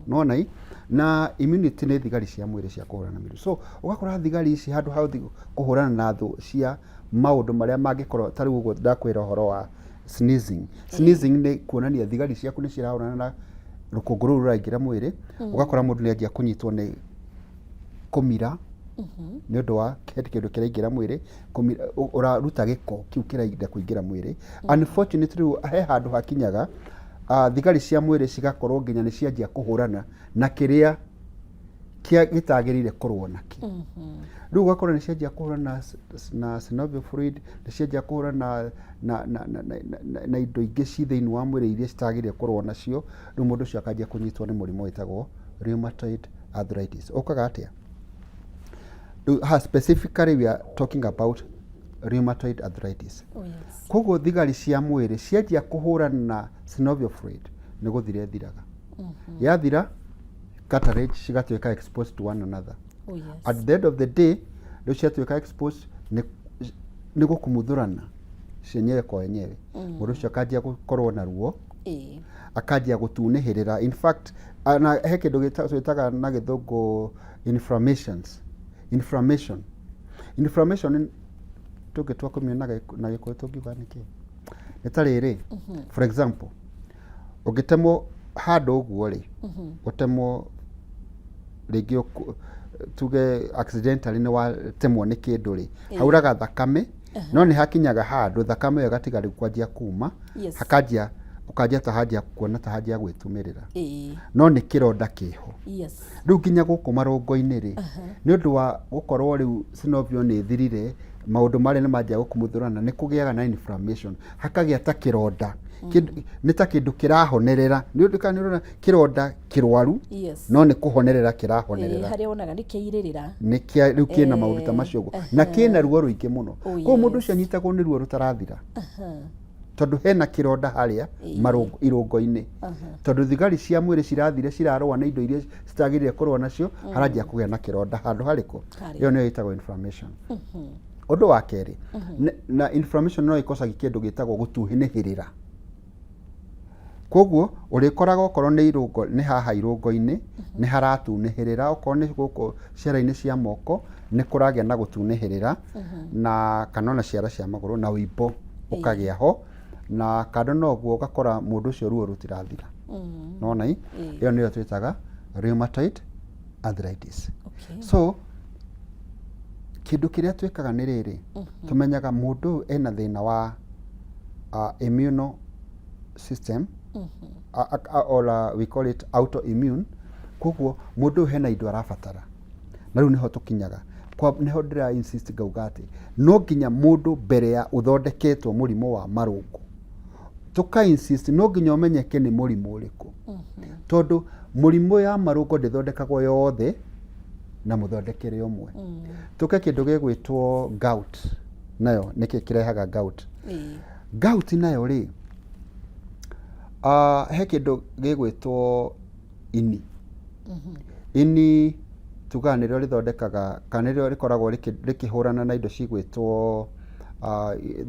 Nona na immunity ni thigari cia mwiri cia kuhurana na mirimu. So ugakora thigari ici handu ha kuhurana na thu cia maundu maria mangikorwo tari uguo ndakwira horo wa sneezing. Sneezing ni kuonania thigari ciaku ni cirahurana na rukungu ruru ruraingira mwiri. Ugakora mundu ni anjia kunyitwo ni kumira ni undu wa kindu kiraingira mwiri, uraruta giko kiu kiraingira kuingira mwiri. Unfortunately he handu hakinyaga thigari cia mwiri cigakorwo nginya ni cianjia kuhurana na kiria kia gitagirire kurwo naki riu gakora ni cianjia kuhura na synovial fluid ni cianjia kuhura na indo ingĩ ci thĩinĩ wa mwĩrĩ iria citagirire kurwo nacio riu mũndũ ũcio akanjia kunyitwo nĩ mũrimũ wĩtagwo rheumatoid arthritis ukaga atia specifically we are talking about rheumatoid arthritis. Koguo thigari cia mwĩrĩ cianjia kuhura na synovial fluid ni guthire thiraga yathira cartilage cigatuĩka exposed to one another. At the end of the day riu ciatuĩka exposed ni gukumuthurana cienyewe kwa wenyewe mũndũ ũcio akanjia gũkorwo na ruo akanjia gũtunĩhĩrĩra. In fact ana he kĩndũ gĩtaga na gĩthũngũ inflammation tũngĩtua kũmĩona na gĩkũyũ tũngiuga nĩkĩ nĩ ta rĩrĩ. For example ũngĩtemwo handũ ũguo rĩ ũtemwo rĩngĩ tuge accidentally nĩ watemwo nĩ kĩndũ rĩ hauraga thakame no nĩ hakinyaga handũ thakame ĩyo ĩgatiga rĩu kwanjia kuma hakanjia ukanjia tahanjia kuona tahanjia gwĩtumĩrĩra no nĩ kĩronda kĩho rĩu nginya gũkũ marũngo-inĩ rĩ nĩ ũndũ wa gũkorwo rĩu synovial nĩ thirire maũndũ marĩa nĩ manjia gũkumuthurana nĩ kũgĩaga na inflammation hakagĩa ta kĩronda nĩ ta kĩndũ kĩrahonerera nĩ ũndũ kĩronda kĩrwaru no nĩ kũhonerera kĩrahonerera harĩa onaga nĩ kĩirĩrĩra nĩ kĩa rĩu kĩna maũndũ ta macio na kĩna ruo rũingĩ mũno koguo mũndũ ũcio anyitagwo nĩ ruo rũtarathira tondũ hena kĩronda harĩa irũngo-inĩ tondũ thigari cia mwĩrĩ cirathire cirarũa na indo iria citagĩrĩire kũrũa nacio haranjia kũgĩa na kĩronda handũ harĩkũ ĩyo nĩyo ĩtagwo inflammation. Ũndũ wa kerĩ na inflammation no ĩkocagia kĩndũ gĩtagwo gũtuhinĩhĩrĩra. Koguo ũrĩkoraga okorwo nĩ irũngo nĩ haha irũngo-inĩ nĩ haratunĩhĩrĩra okorwo nĩ gũkũ ciara-inĩ cia moko nĩ kũragĩa na gũtunĩhĩrĩra na kana ona ciara cia magũrũ na wĩimbo ũkagĩa ho na kando no guo ũgakora mũndũ ũcio ruo rũtirathira nona ĩyo nĩyo twĩtaga rheumatoid arthritis. So kĩndũ kĩrĩa twĩkaga nĩ rĩrĩ tũmenyaga mũndũ ena thĩna wa immune system or we call it autoimmune koguo mũndũ hena indo arabatara na rĩu nĩho tũkinyaga nĩho ndĩra insist ngauga atĩ no nginya mũndũ mbere ya ũthondeketwo mũrimũ wa marũngo tũka insist no nginya ũmenyeke nĩ mũrimũ ũrĩkũ tondũ mũrimũ ya marũngo ndĩthondekagwo yothe na mũthondekere ũmwe. Tũke kĩndũ gĩgwĩtwo gout nayo nĩkĩ kĩrehaga gout. Gout nayo rĩ he kĩndũ gĩgwĩtwo ini tuga nĩrĩo rĩthondekaga kana nĩrĩo rĩkoragwo rĩkĩhũrana na indo cigwĩtwo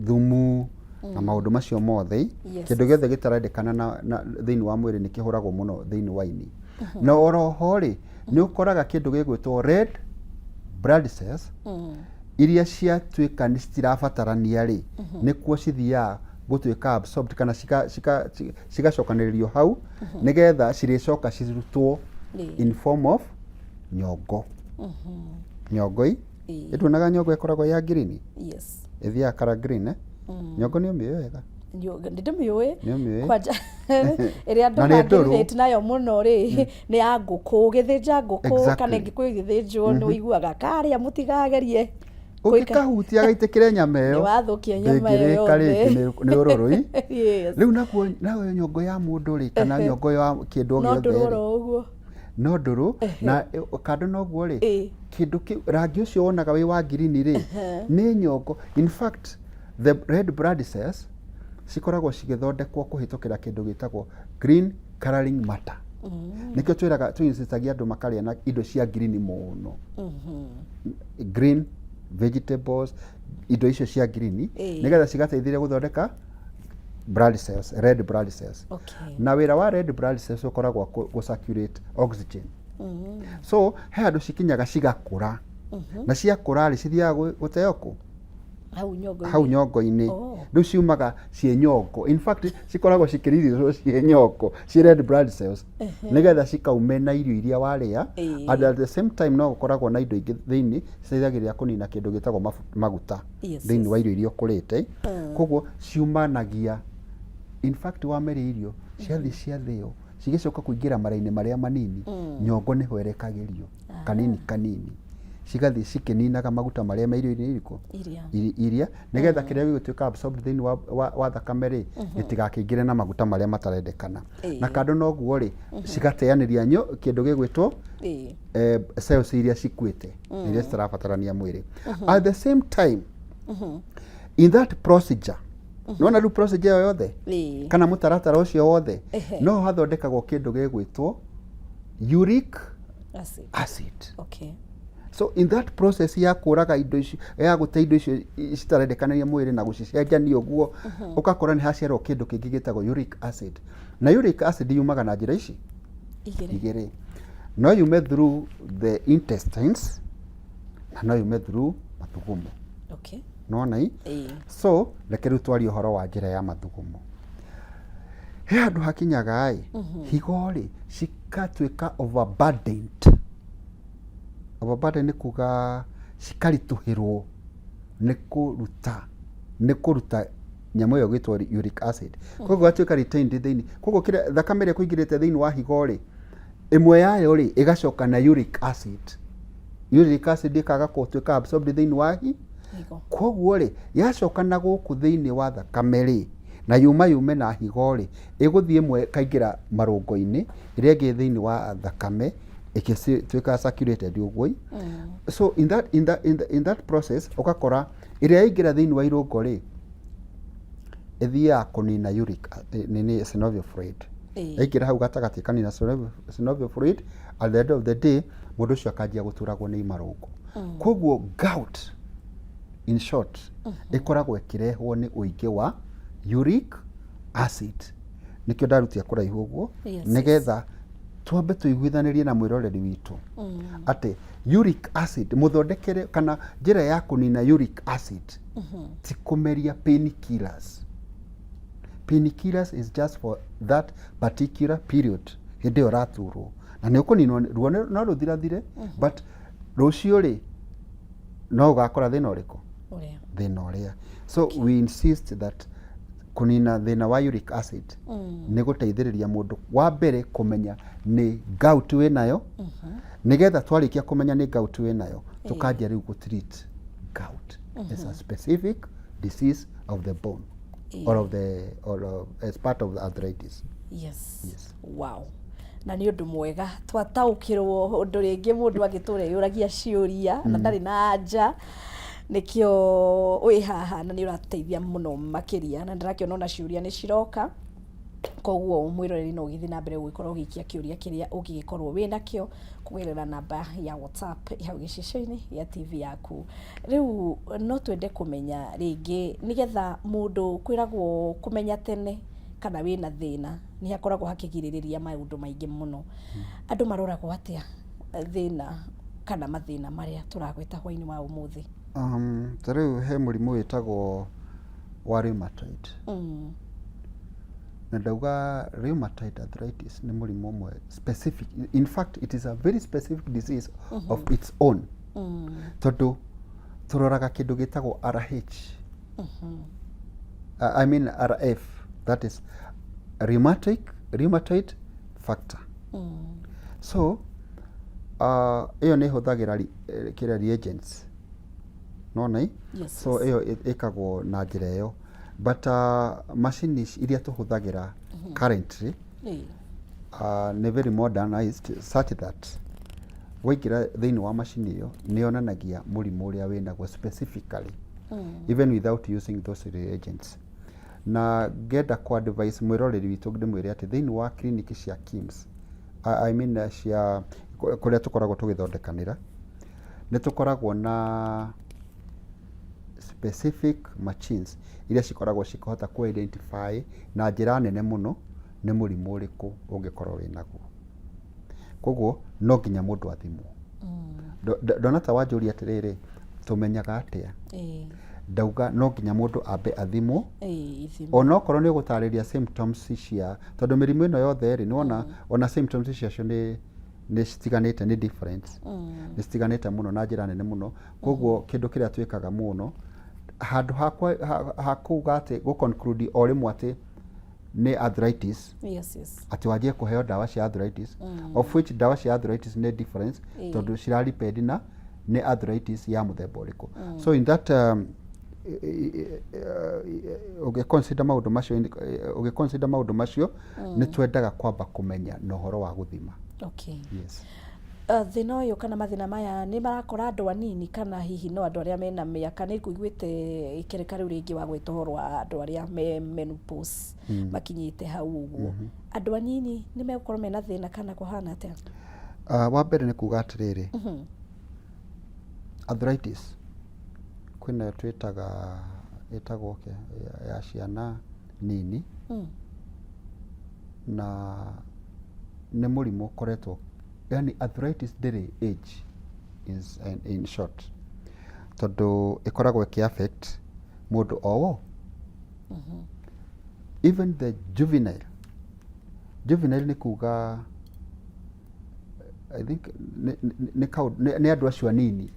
thumu na maũndũ macio mothe kĩndũ gĩothe gĩtarendekana na thĩinĩ wa mwĩrĩ nĩ kĩhũragwo mũno thĩinĩ wa ini. Na oroho rĩ nĩ ũkoraga kĩndũ gĩgwĩtwo red blood cells iria ciatuĩka nĩ citirabatarania rĩ nĩkuo cithiaga gũtuĩka absorbed kana cigacokanĩrĩrio hau nĩgetha cirĩcoka cirutwo in form of nyongo. Nyongo ĩtuonaga nyongo ĩkoragwo ya green ĩthiaga kara green nyongo nĩ ũmĩũĩ wega ndĩmĩũĩ kwanja ĩrĩa andũ mangĩrĩte nayo mũno rĩ nĩ ya ngũkũ gĩthĩnja ngũkũ kana ngĩkũyũ gĩthĩnjwo nĩ ũiguaga karĩa mũtigagerie ũngĩkahutia gaitĩkĩre nyama ĩyo nĩ wathũkia nyama ĩyo yothe nĩ ũrũrũ rĩu nayo nyongo ya mũndũ rĩ kana nyongo ya kĩndũ gĩothe no ndũrũ na kando noguo rĩ kĩndũ rangi ũcio wonaga wĩ wa green rĩ nĩ nyongo. In fact the red blood cells cikoragwo cigĩthondekwo kũhĩtũkĩra kĩndũ gĩtagwo green coloring matter nĩkĩo twĩnsistagia andũ makarĩa na indo cia green mũno green vegetables indo icio cia green nĩgetha cigateithĩrĩria gũthondeka blood cells red blood cells. Na wĩra wa red blood cells ũkoragwo gũcirculate oxygen so he andũ cikinyaga cigakũra na ciakũra rĩ cithiaga gũteo kũ hau nyongo-inĩ rĩu ciumaga ciĩ nyongo. In fact cikoragwo cikĩririthio ciĩ nyongo ciĩ red blood cells nĩgetha cikaume na irio iria warĩa and at the same time no gũkoragwo na indo ingĩ thĩinĩ citeithagĩrĩria kũnina kĩndũ gĩtagwo maguta thĩinĩ wa irio iria ũkũrĩte koguo ciumanagia. In fact wameria irio ciathĩ ciathĩo cigicoka kuingira mara-ini maria manini nyongo niho erekagĩrio kanini cigathi cikininaga maguta maria me irio-inĩ iriko iria nigetha kiria gĩgũtuĩka absorbed thĩinĩ wa thakame ri itigakĩingĩre na maguta maria matarendekana na kando noguo ri cigateanĩria kĩndũ gĩgwĩtwo cells iria cikuĩte iria citarabatarania mwĩrĩ at the same time in that procedure nona rĩu procedure yo yothe kana mũtaratara ũcio wothe no hathondekagwo kĩndũ gĩgwĩtwo uric acid. Okay. So in that process ya kũraga indo icio ya gũte indo icio citarendekanagia mwĩrĩ na gũcicenjania ũguo ũgakora nĩ haciarwo kĩndũ kĩngĩ gĩtagwo uric acid na uric acid yumaga na njĩra ici igĩrĩ no yume through the intestines na no yume through mathugumo. Okay. Nona so reke rĩu twarie ũhoro wa njĩra ya mathugumo. He handũ hakinyaga higo-rĩ cikatuĩka overburdened. Overburdened nĩ kuga cikaritũhĩrwo nĩ kũruta nyamũ ĩyo ĩgĩtwo uric acid. Koguo gatuĩka retained thĩinĩ. Koguo thakame ĩrĩa kũingĩrĩte thĩinĩ wa higo-rĩ ĩmwe yayo-rĩ ĩgacoka na uric acid. Uric acid ĩkaga gũtuĩka absorbed thĩinĩ wa koguo-rĩ yacoka na gũkũ thĩinĩ wa thakame-rĩ na yume na higo-rĩ ĩgũthiĩ ĩmwe kaingĩra marũngo-inĩ ĩrĩa ĩngĩ thĩinĩ wa thakame ĩgĩtuĩka circulated ũguo. So in that process ũgakora ĩrĩa yaingĩra thĩinĩ wa irũngo-rĩ ĩthiaga kũnina uric synovial fluid. Yaingĩra hau gatagatĩ kanina synovial fluid at the end of the day mũndũ ũcio akanjia gũturagwo nĩ marũngo. Koguo gout in short ikoragwo ikirehwo ni uingi wa uric acid nikio ndarutia kuraihu uguo nigetha twambe tuiguithanirie na mwiroreri witu ati uric acid muthondekere kana njira ya kunina uric acid ti kumeria painkillers. Painkillers is just for that particular period hindi uraturwo na ni ukuninwo ruo no ruthirathire but rucio ri no ugakora thina uriku thina uria. So we insist that kunina thina wa uric acid ni guteithiriria mundu wa mbere kumenya ni gout we nayo nigetha twarikia kumenya ni gout we nayo tukanjia riu gu treat gout as a specific disease of the bone or as part of the arthritis. Yes. Wow. Na ni undu mwega twataukirwo undu ringi mundu agiture yuragia ciuria na ndari na anja nikio wi haha na ni urateithia muno makiria na ndirakiona na ciuria ni ciroka koguo mwiroreri no githi na mbere gukorwo gikia kiuria kiria ugikorwo wina kio kugerera namba ya WhatsApp ya gicicio-ini ya TV yaku. Riu no twende kumenya ringi nigetha mundu kwiragwo kumenya tene kana wina thina ni hakoragwo hakigiririria maundu maingi muno. Andu maroragwo atia thina kana mathina maria turagweta hwaini wa umuthi? Tariu he murimu witagwo wa rheumatoid. Na ndauga rheumatoid arthritis ni murimu umwe specific. In fact it is a very specific disease of its own. Tondu turoraga kindu gitagwo RH. I mean RF, that is rheumatoid factor. So iyo ni huthagira kira reagents no so iyo ikagwo na njira iyo but machines iria tuhuthagira currently ni very modernized such that waikira thiini wa machine iyo ni onanagia murimu uria winaguo specifically even without using those reagents. Na ngenda kwa advice mwiroreri witu ndimwire ati thiini wa clinic cia KIMS I mean cia kuria tukoragwo tugithondekanira ni tukoragwo na specific machines iria cikoragwo cikahota ku identify na njira nene muno ni murimu uriku ungikorwo winaguo. Koguo no nginya mundu athimwo. Donata wanjuri atiriri tumenyaga atia ndauga no nginya mundu ambe athimwo ona okorwo ni gutariria symptoms cia tondu mirimu ino yothe ri niwona ona symptoms cia ni citiganite ni different ni citiganite muno na njira nene muno. Koguo kindu kiria twikaga muno handu hakuga ati gu conclude o rimwe ati nĩ arthritis yes atĩ wanjie kũheo ndawa cia arthritis of which ndawa cia arthritis nĩ difference tondũ ciraripend na nĩ arthritis ya mũthemba ũrĩkũ so in that ũgĩconsider maũndũ macio nĩ twendaga kwamba kũmenya na ũhoro wa gũthima. Okay. Yes. Thĩna ũyũ kana mathĩna maya nĩ marakora andũ anini kana hihi no andũ arĩa mena mĩaka? Nĩ kũiguĩte ikereka rĩu rĩngĩ wa gwĩta ũhoro wa andũ arĩa me menopause makinyĩte hau ũguo. Andũ anini nĩ megũkorwo mena thĩna kana kũhana atĩa? Wa mbere nĩ kuuga atĩrĩrĩ, arthritis kwĩna twĩtaga ĩtagwo ya ciana nini na nĩ mũrimũ ũkoretwo, yani arthritis ndĩrĩ age is in short, tondũ ĩkoragwo ĩkĩ-affect mũndũ o even the juvenile nĩ kuga I think nĩ andũ acio anini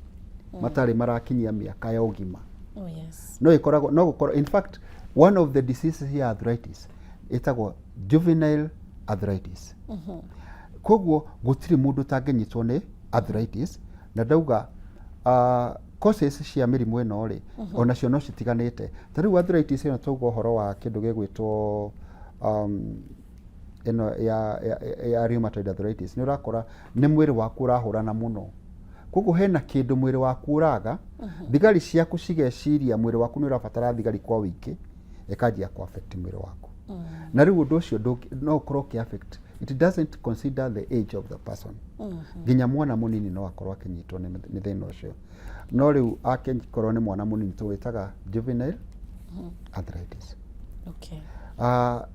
matarĩ marakinyia mĩaka ya ũgima. Oh yes. No gũkorwo in fact one of the diseases here arthritis ĩtagwo juvenile arthritis. Koguo gũtirĩ mũndũ tangĩnyitwo nĩ arthritis na ndauga causes cia mĩrimũ ĩno rĩ onacio no citiganĩte. Ta rĩu arthritis ĩno tauga ũhoro wa kĩndũ gĩgwĩtwo ĩno ya rheumatoid arthritis, nĩ ũrakora nĩ mwĩrĩ waku ũrahũrana mũno. Koguo hena kĩndũ mwĩrĩ waku ũraga, thigari ciaku cigeciria mwĩrĩ waku nĩ ũrabatara thigari kwa wĩingĩ, ĩkanjia ku affect mwĩrĩ waku. Na rĩu ũndũ ũcio no ũkorwo ũkĩ-affect, it doesn't consider the age of the person. Nginya mwana mũnini no akorwo akĩnyitwo nĩ thĩna ũcio. No rĩu angĩkorwo nĩ mwana mũnini tũwĩtaga juvenile arthritis. Okay.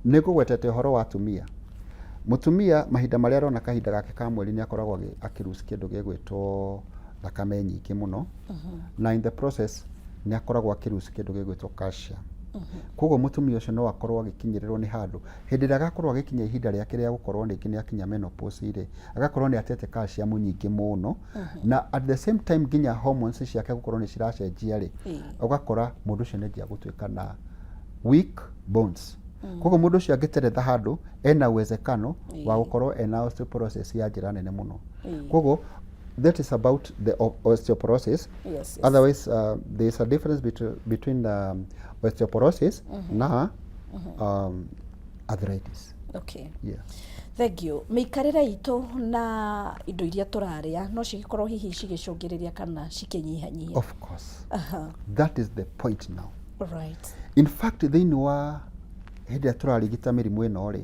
Nĩ ngũgwetete ũhoro wa atumia. Mũtumia mahinda marĩa arona kahinda gake ka mweri nĩ akoragwo akĩruci kĩndũ gĩgwĩtwo thakame nyingĩ mũno, na in the process nĩ akoragwo akĩruci kĩndũ gĩgwĩtwo calcium. Koguo mũtumia ũcio no akorwo agĩkinyĩrĩrwo nĩ handũ hĩndĩ ĩrĩa agakorwo agĩkinya ihinda rĩake rĩa gũkorwo rĩngĩ nĩ akinya menopause rĩ, agakorwo nĩ atete calcium nyingĩ mũno, na at the same time nginya hormones ciake gũkorwo nĩ ciracenjia rĩ, ũgakora mũndũ ũcio nĩ anjia gũtuĩka na weak bones. Koguo mũndũ ũcio angĩteretha handũ ena uwezekano wa gũkorwo ena osteoporosis ya njĩra nene mũno. Koguo that is about the osteoporosis. Yes. Otherwise there is a difference between osteoporosis na arthritis. Okay. Yeah. Thank you. Mĩikarĩre itũ na indo iria tũrarĩa no cigĩkorwo hihi cigĩcũngĩrĩria kana cikĩnyihanyihia? Of course. That is the point now. Right. In fact thĩinĩ wa hĩndĩ ĩrĩa tũrarigita mĩrimũ ĩno rĩ,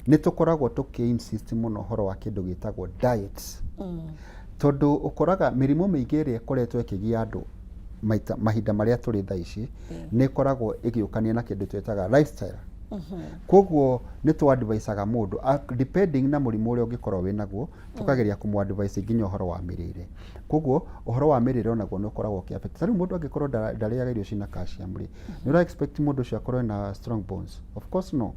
nĩ tũkoragwo tũkĩ-insist mũno ũhoro wa kĩndũ gĩtagwo diets. Tondũ ũkoraga mĩrimũ mĩingĩ ĩrĩa ĩkoretwo ĩkĩgia andũ mahinda marĩa tũrĩ thaa ici nĩ ĩkoragwo ĩgĩũkania na kĩndũ twĩtaga lifestyle. Koguo nĩ tũ-advisaga mũndũ depending na mũrimũ ũrĩa ũngĩkorwo wĩnaguo, tũkageria kũmũ-advise nginya ũhoro wa mĩrĩre. Koguo ũhoro wa mĩrĩre onaguo nĩ ũkoragwo ũkĩ-affect. Ta rĩu mũndũ angĩkorwo ndarĩaga irio cina calcium rĩ, nĩ ũra-expect mũndũ ũcio akorwo na strong bones? Of course no.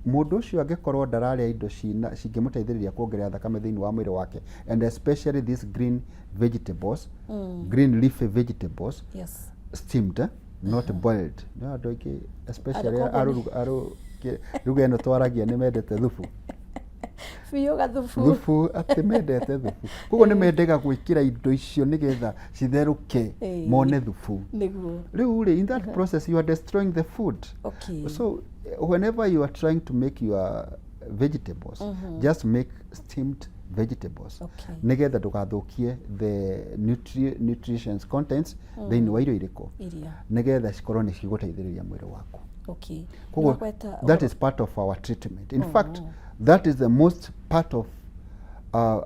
Mũndũ ũcio angĩkorwo ndararĩa indo cingĩmũteithĩrĩria kuongerera thakame thĩinĩ wa mwĩrĩ wake, and especially these green vegetables, green leafy vegetables, Yes. steamed, not boiled. No andũ aingĩ especially ruga ĩno twaragia nĩ mendete thubu. Biũ gathubu. Thubu atĩ mendete thubu. Koguo nĩ mendaga gwĩkĩra indo icio nĩgetha citherũke mone thubu. Nĩguo. Rĩu rĩ, in that process you are destroying the food. Okay. So whenever you are trying to make your vegetables, just make steamed vegetables. Okay. Nĩgetha ndũgathũkie the nutrition contents thĩinĩ wa irio irĩkũ. Irio. Nĩgetha cikorwo nĩ cigũteithĩrĩria mwĩrĩ waku. Okay. Koguo that is part of our treatment. In fact, that is the most part of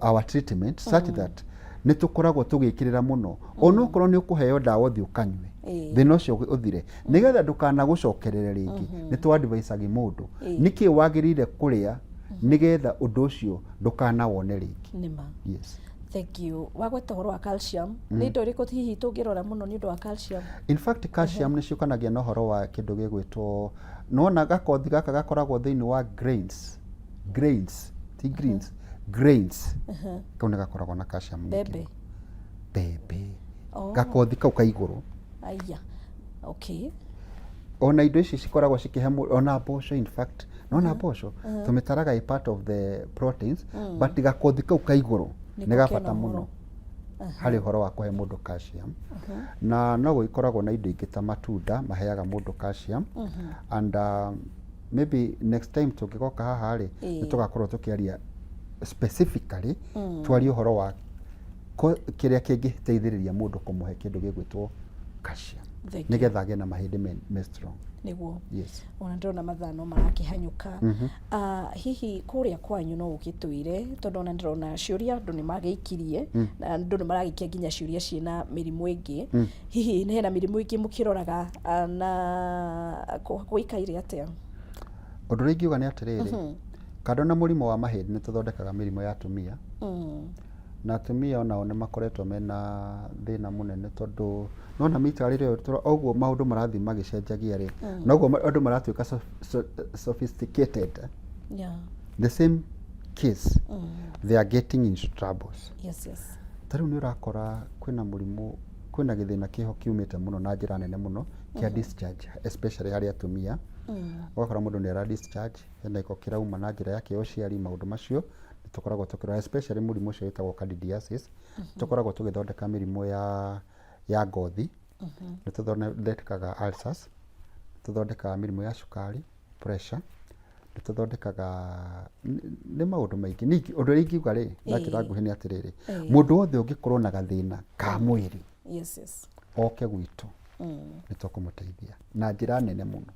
our treatment such that nĩ tũkoragwo tũgĩkĩrĩra mũno. Ona okorwo nĩ ũkũheo ndawa ũthiĩ ũkanyue, thĩna ũcio ũthire, nĩgetha ndũkanagũcokerere rĩngĩ, nĩ tũ-advisaga mũndũ nĩkĩ wagĩrĩire kũrĩa nĩgetha ũndũ ũcio ndũkanawone rĩngĩ. Nĩma. Yes. Thank you. Wagweta ũhoro wa calcium. Nĩ indo irĩkũ hihi tũngĩrora mũno nĩ ũndũ wa calcium? In fact calcium nĩ ciũkanagia na ũhoro wa kĩndũ gĩgwĩtwo, nona gakothi gaka gakoragwo thĩinĩ wa grains, ti greens, grains. Kau nĩ gakoragwo na calcium nyingĩ. Mbembe. Gakothi kau ka igũrũ. Aya. Okay. ona indo ici cikoragwo cikihe ona mboco in fact nona mboco tumitaraga a part of the proteins but gakothi kau ka iguru ni gabata muno hari horo wa kuhe mundu calcium na no ikoragwo na indo ingĩ ta matunda maheaga mundu calcium and maybe next time tukigoka haha ri nitugakorwo tukiaria specifically twari uhoro wa kiria kingiteithiriria mundu kumuhe kindu gigwitwo calcium nigetha agĩe na mahĩndĩ me strong niguo. Yes. Ona ndĩrona mathano marakĩhanyũka. Hihi kũrĩa kwanyu no ũgĩtwĩre tondũ ona ndĩrona ciũria andũ nĩ magĩikirie na andũ nĩ maragĩikia nginya ciũria ciĩna mĩrimũ ĩngĩ. Hihi hena mĩrimũ ĩngĩ mũkĩroraga na gũikaire atĩa? Ũndũ ũrĩa ingiuga nĩ atĩrĩrĩ, kando na mũrimũ wa mahĩndĩ nĩ tũthondekaga mĩrimũ ya atumia. Na atumia onao nĩ makoretwo mena thĩna mũnene tondũ nona mĩikarĩre ĩyo oguo maũndũ marathiĩ magĩcenjagia rĩ noguo andũ maratuĩka sophisticated. Yeah. The same case they are getting into troubles. Yes. Tarĩu nĩ ũrakora kwĩna mũrimũ kwĩna gĩthĩna kĩho kiumĩte mũno na njĩra nene mũno kia discharge especially harĩ atumia. Ũgakora mũndũ nĩ ara discharge hena gĩko kĩrauma na njĩra ya kĩũciari maũndũ macio tukoragwo tukirora especially mũrimũ ũcio wĩtagwo candidiasis tukoragwo tugĩthondeka mĩrimũ ya ngothi nĩ tũthondekaga ulcers tũthondekaga mĩrimũ ya cukari pressure nĩ tũthondekaga nĩ maũndũ maingĩ ningĩ ũndũ ũrĩa ingiuga rĩ na njĩra nguhĩ nĩ atĩrĩrĩ mũndũ wothe ũngĩkorwo na gathĩna ka mwĩrĩ oke gwitũ nĩ tũkũmũteithia na njĩra nene mũno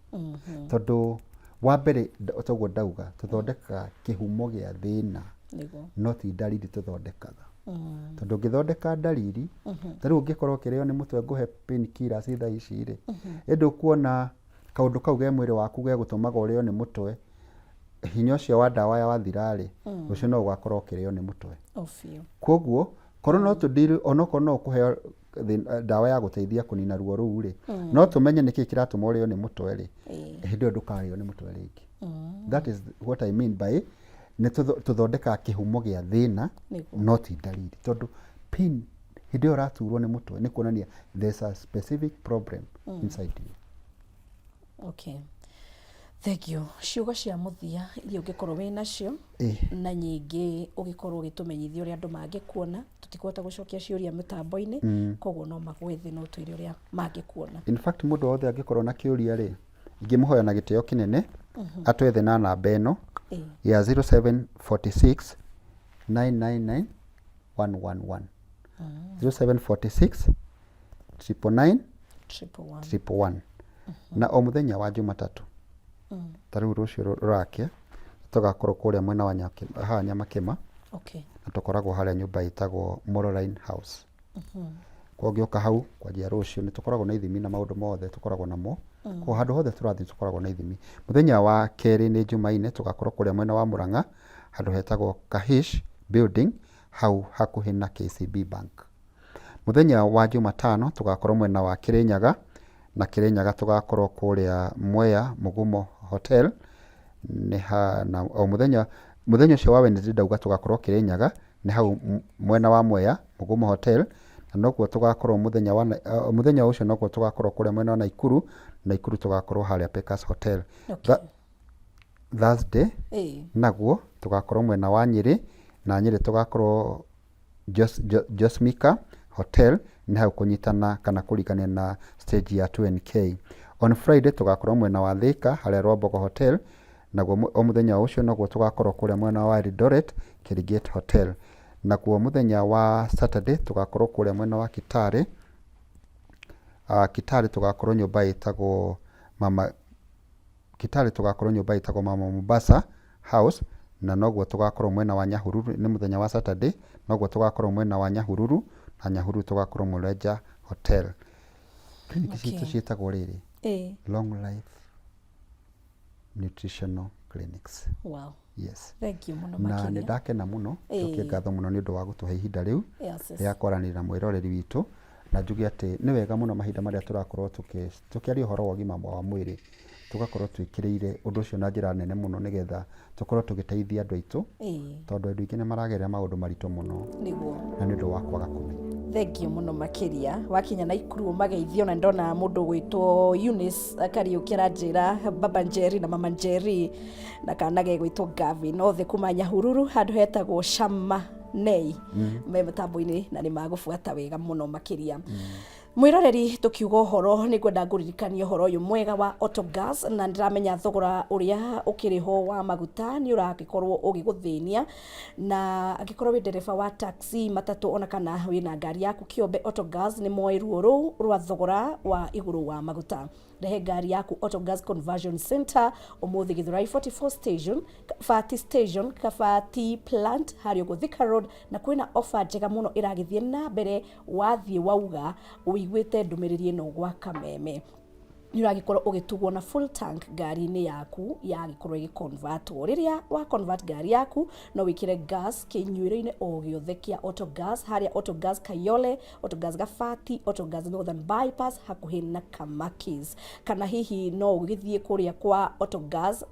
tondũ wa mbere toguo ndauga tũthondekaga kĩhumo gĩa thĩna no ti ndariri tũthondekaga tondũ ũngĩthondeka ndariri tarĩu ũngĩkorwo ũkĩrĩo nĩ mũtwe ngũhe painkillers thaa ici rĩ ĩndĩ ũkuona kaũndũ kau ge mwĩrĩ waku ge gũtũmaga ũrĩo nĩ mũtwe hinya ũcio wa ndawa ya wathira rĩ ũcio no ũgakorwo ũkĩrĩo nĩ mũtwe koguo korwo no tũndiri onokorwo no ũkũheo ndawa ya gũteithia kũnina ruo rũu rĩ no tũmenye nĩkĩ kĩratũma ũrĩo nĩ mũtwe rĩ hĩndĩ ĩyo ndũkarĩo nĩ mũtwe rĩngĩ. That is what I mean by nĩ tũthondekaga kĩhumo gĩa thĩna no ti ndariri tondũ pain hĩndĩ ĩyo ũraturwo nĩ mũtwe nĩ kuonania there's a specific problem inside you. Okay. Thank you. Ciugo cia muthia iria ũngĩkorwo wĩ nacio na nyingĩ ũgĩkorwo ũgĩtũmenyithia ũrĩa andũ mangĩkuona tũtikũhota gũcokia ciũria mĩtambo-inĩ koguo no magwethe no twĩre ũrĩa mangĩkuona. In fact mũndũ wothe angĩkorwo na kĩũria rĩ ingĩmũhoya na gĩtĩo kĩnene atwethe na namba ĩno ya 0746 999 111 0746 999 111 na o mũthenya wa Jumatatu tarĩu rũciũ rũrakĩa tũgakorwo kũrĩa mwena wa Nyamakema na tũkoragwo harĩa nyũmba ĩtagwo Moroline House. Kwa ngĩoka hau kwanjia rũciũ nĩ tũkoragwo na ithimi na maũndũ mothe tũkoragwo namo kwa handũ hothe tũrathiĩ tũkoragwo na ithimi. Mũthenya wa kerĩ nĩ Jumaine tũgakorwo kũrĩa mwena wa Murang'a handũ hetagwo Kahish Building hau hakuhĩ na KCB Bank. Muthenya wa Jumatano tũgakorwo mwena wa Kirinyaga na Kirinyaga tũgakorwo kũrĩa Mwea Mugumo Hotel na o muthenya ũcio wa Wednesday ndauga tũgakorwo Kirinyaga nĩ hau mwena wa Mwea Mugumo Hotel na nokuo tũgakorwo muthenya ũcio nokuo tũgakorwo kũrĩa mwena wa Naikuru tũgakorwo harĩa Pekas Hotel. Thursday naguo tũgakorwo mwena wa Nyeri na Nyeri tũgakorwo Josmika Hotel nĩ hau kũnyitana kana kũrigania na stage ya 2NK. On Friday tũgakorwo mwena wa Thika harĩa Rwambogo Hotel naguo o muthenya ũcio naguo tũgakorwo kũrĩa mwena wa Eldoret Kirigate Hotel. Naguo muthenya wa Saturday tũgakorwo kũrĩa mwena wa Kitale tũgakorwo nyũmba ĩtagwo Mama Mombasa House na noguo tũgakorwo mwena wa Nyahururu nĩ muthenya wa Saturday noguo tũgakorwo mwena wa Nyahururu na Nyahururu tũgakorwo Muleja Hotel. Clinic citũ ciĩtagwo rĩrĩ Long Life Nutritional Clinics. Wow. Yes. Thank you muno makĩria. Na nĩ ndakena mũno tũkĩ ngatho mũno nĩ ũndũ wa gũtũhe ihinda rĩu rĩa kwaranĩra mwĩroreri witũ na njuge atĩ nĩ wega mũno mahinda marĩa tũrakorwo tũkĩaria ũhoro wa ũgima wa mwĩrĩ tugakorwo twikiriire undu ucio na njira nene muno nigetha tukorwo tugiteithia andu aitu tondu andu aingi ni maragerera maundu maritu muno niguo na ni undu wa kwaga kumenya. Thengio muno makiria wakinya na ikuru mageithio na ndona mundu gwitwo Eunice akariukira njira Baba Njeri na Mama Njeri na kanage gwitwo Gavin othe kuma Nyahururu handu hetagwo Shama Nei me mtambo-ini na ni magubuata wega muno makiria. Mwiroreri tukiuga horo ni kwenda nguririkania horo uyu mwega wa Autogas na ndiramenya thogora uria ukiriho wa maguta ni uragikorwo ugiguthinia na agikorwo wi ndereba wa taxi matatu ona kana wina ngari yaku kiombe Autogas ni moiru ru rwa thogora wa iguru wa maguta. Rehe ngari yaku Autogas Conversion Center umuthi Githurai 44 station Fati station Kafati plant hari Thika road na kwina offer njega muno iragithie na mbere wathie wauga uigwite ndumiriri ino gwa Kameme ni uragikorwo ugitugwo na full tank ngari-ini yaku yagikorwo igiconvertwo. Riria wa convert ngari yaku no wikire gas kinyuire-ini o giothe kia Autogas haria Autogas Kayole, Autogas Gafati, Autogas Northern Bypass hakuhi na Kamakis. Kana hihi no ugithie kuria kwa Autogas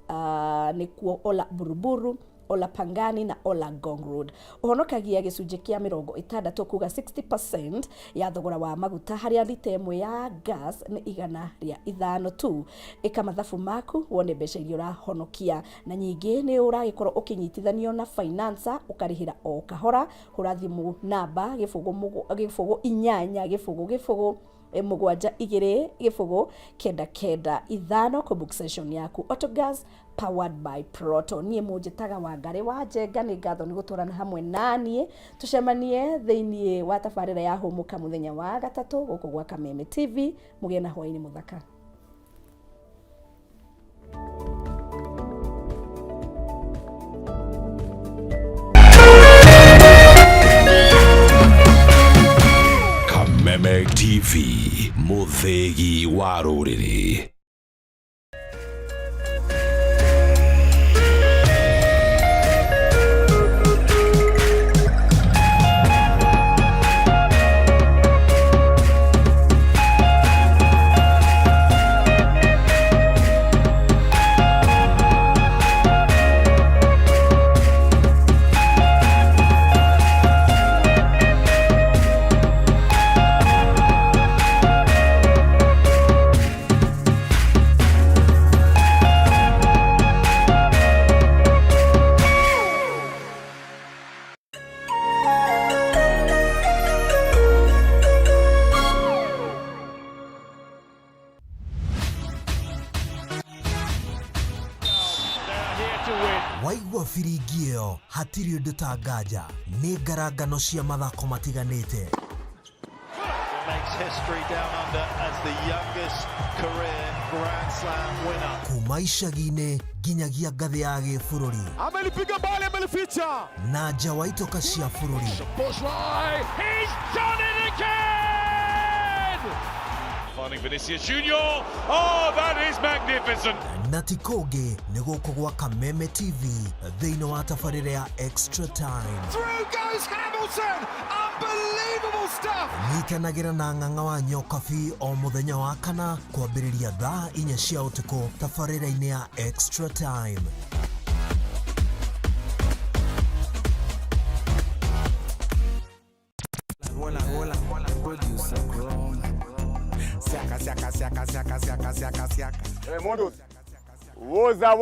nikuo Ola Buruburu, Ola Pangani na Ola Gong Road. Uhonokagia gicunje kia 60 kuga 60% ya thogora wa maguta haria lita imwe ya gas ni 105 tu. Eka mathabu maku wone mbeca iria urahonokia na nyingi ni uragikorwo ukinyitithanio na finance ukarihira o kahora. Hura thimu namba gifugo inyanya gifugo mugwanja igire gifugo kenda ithano ko book session yaku Autogas powered by Proto. Nie mujitaga wa ngari wa Njenga ni ngatho ni guturana hamwe nanie tucemanie thiini wa tabarira ya humuka muthenya wa gatatu guku gwa Kameme TV mugie na hwaini muthaka. Kameme TV muthegi wa ruriri. Waigua firigio hatiri undu ta nganja ni ngarangano cia mathako matiganite. Makes history down under as the youngest career Grand Slam winner. Kuma icagi-ini nginyagia ngathi ya gĩbũrũri. Amelipiga mbali, amelificha. Na nja wa itoka cia bũrũri. He's done it again! Finding Vinicius Junior. Oh, that is magnificent. Na ti kũngĩ nĩ gũkũ gwa Kameme TV thĩinĩ wa tabarĩra ya Extra Time. Through goes Hamilton. Unbelievable stuff. Nyitanagĩra na ng'ang'a wa Nyokabi o mũthenya wa kana kwambĩrĩria thaa 4 cia ũtukũ tabarĩra-inĩ ya Extra Time. Woza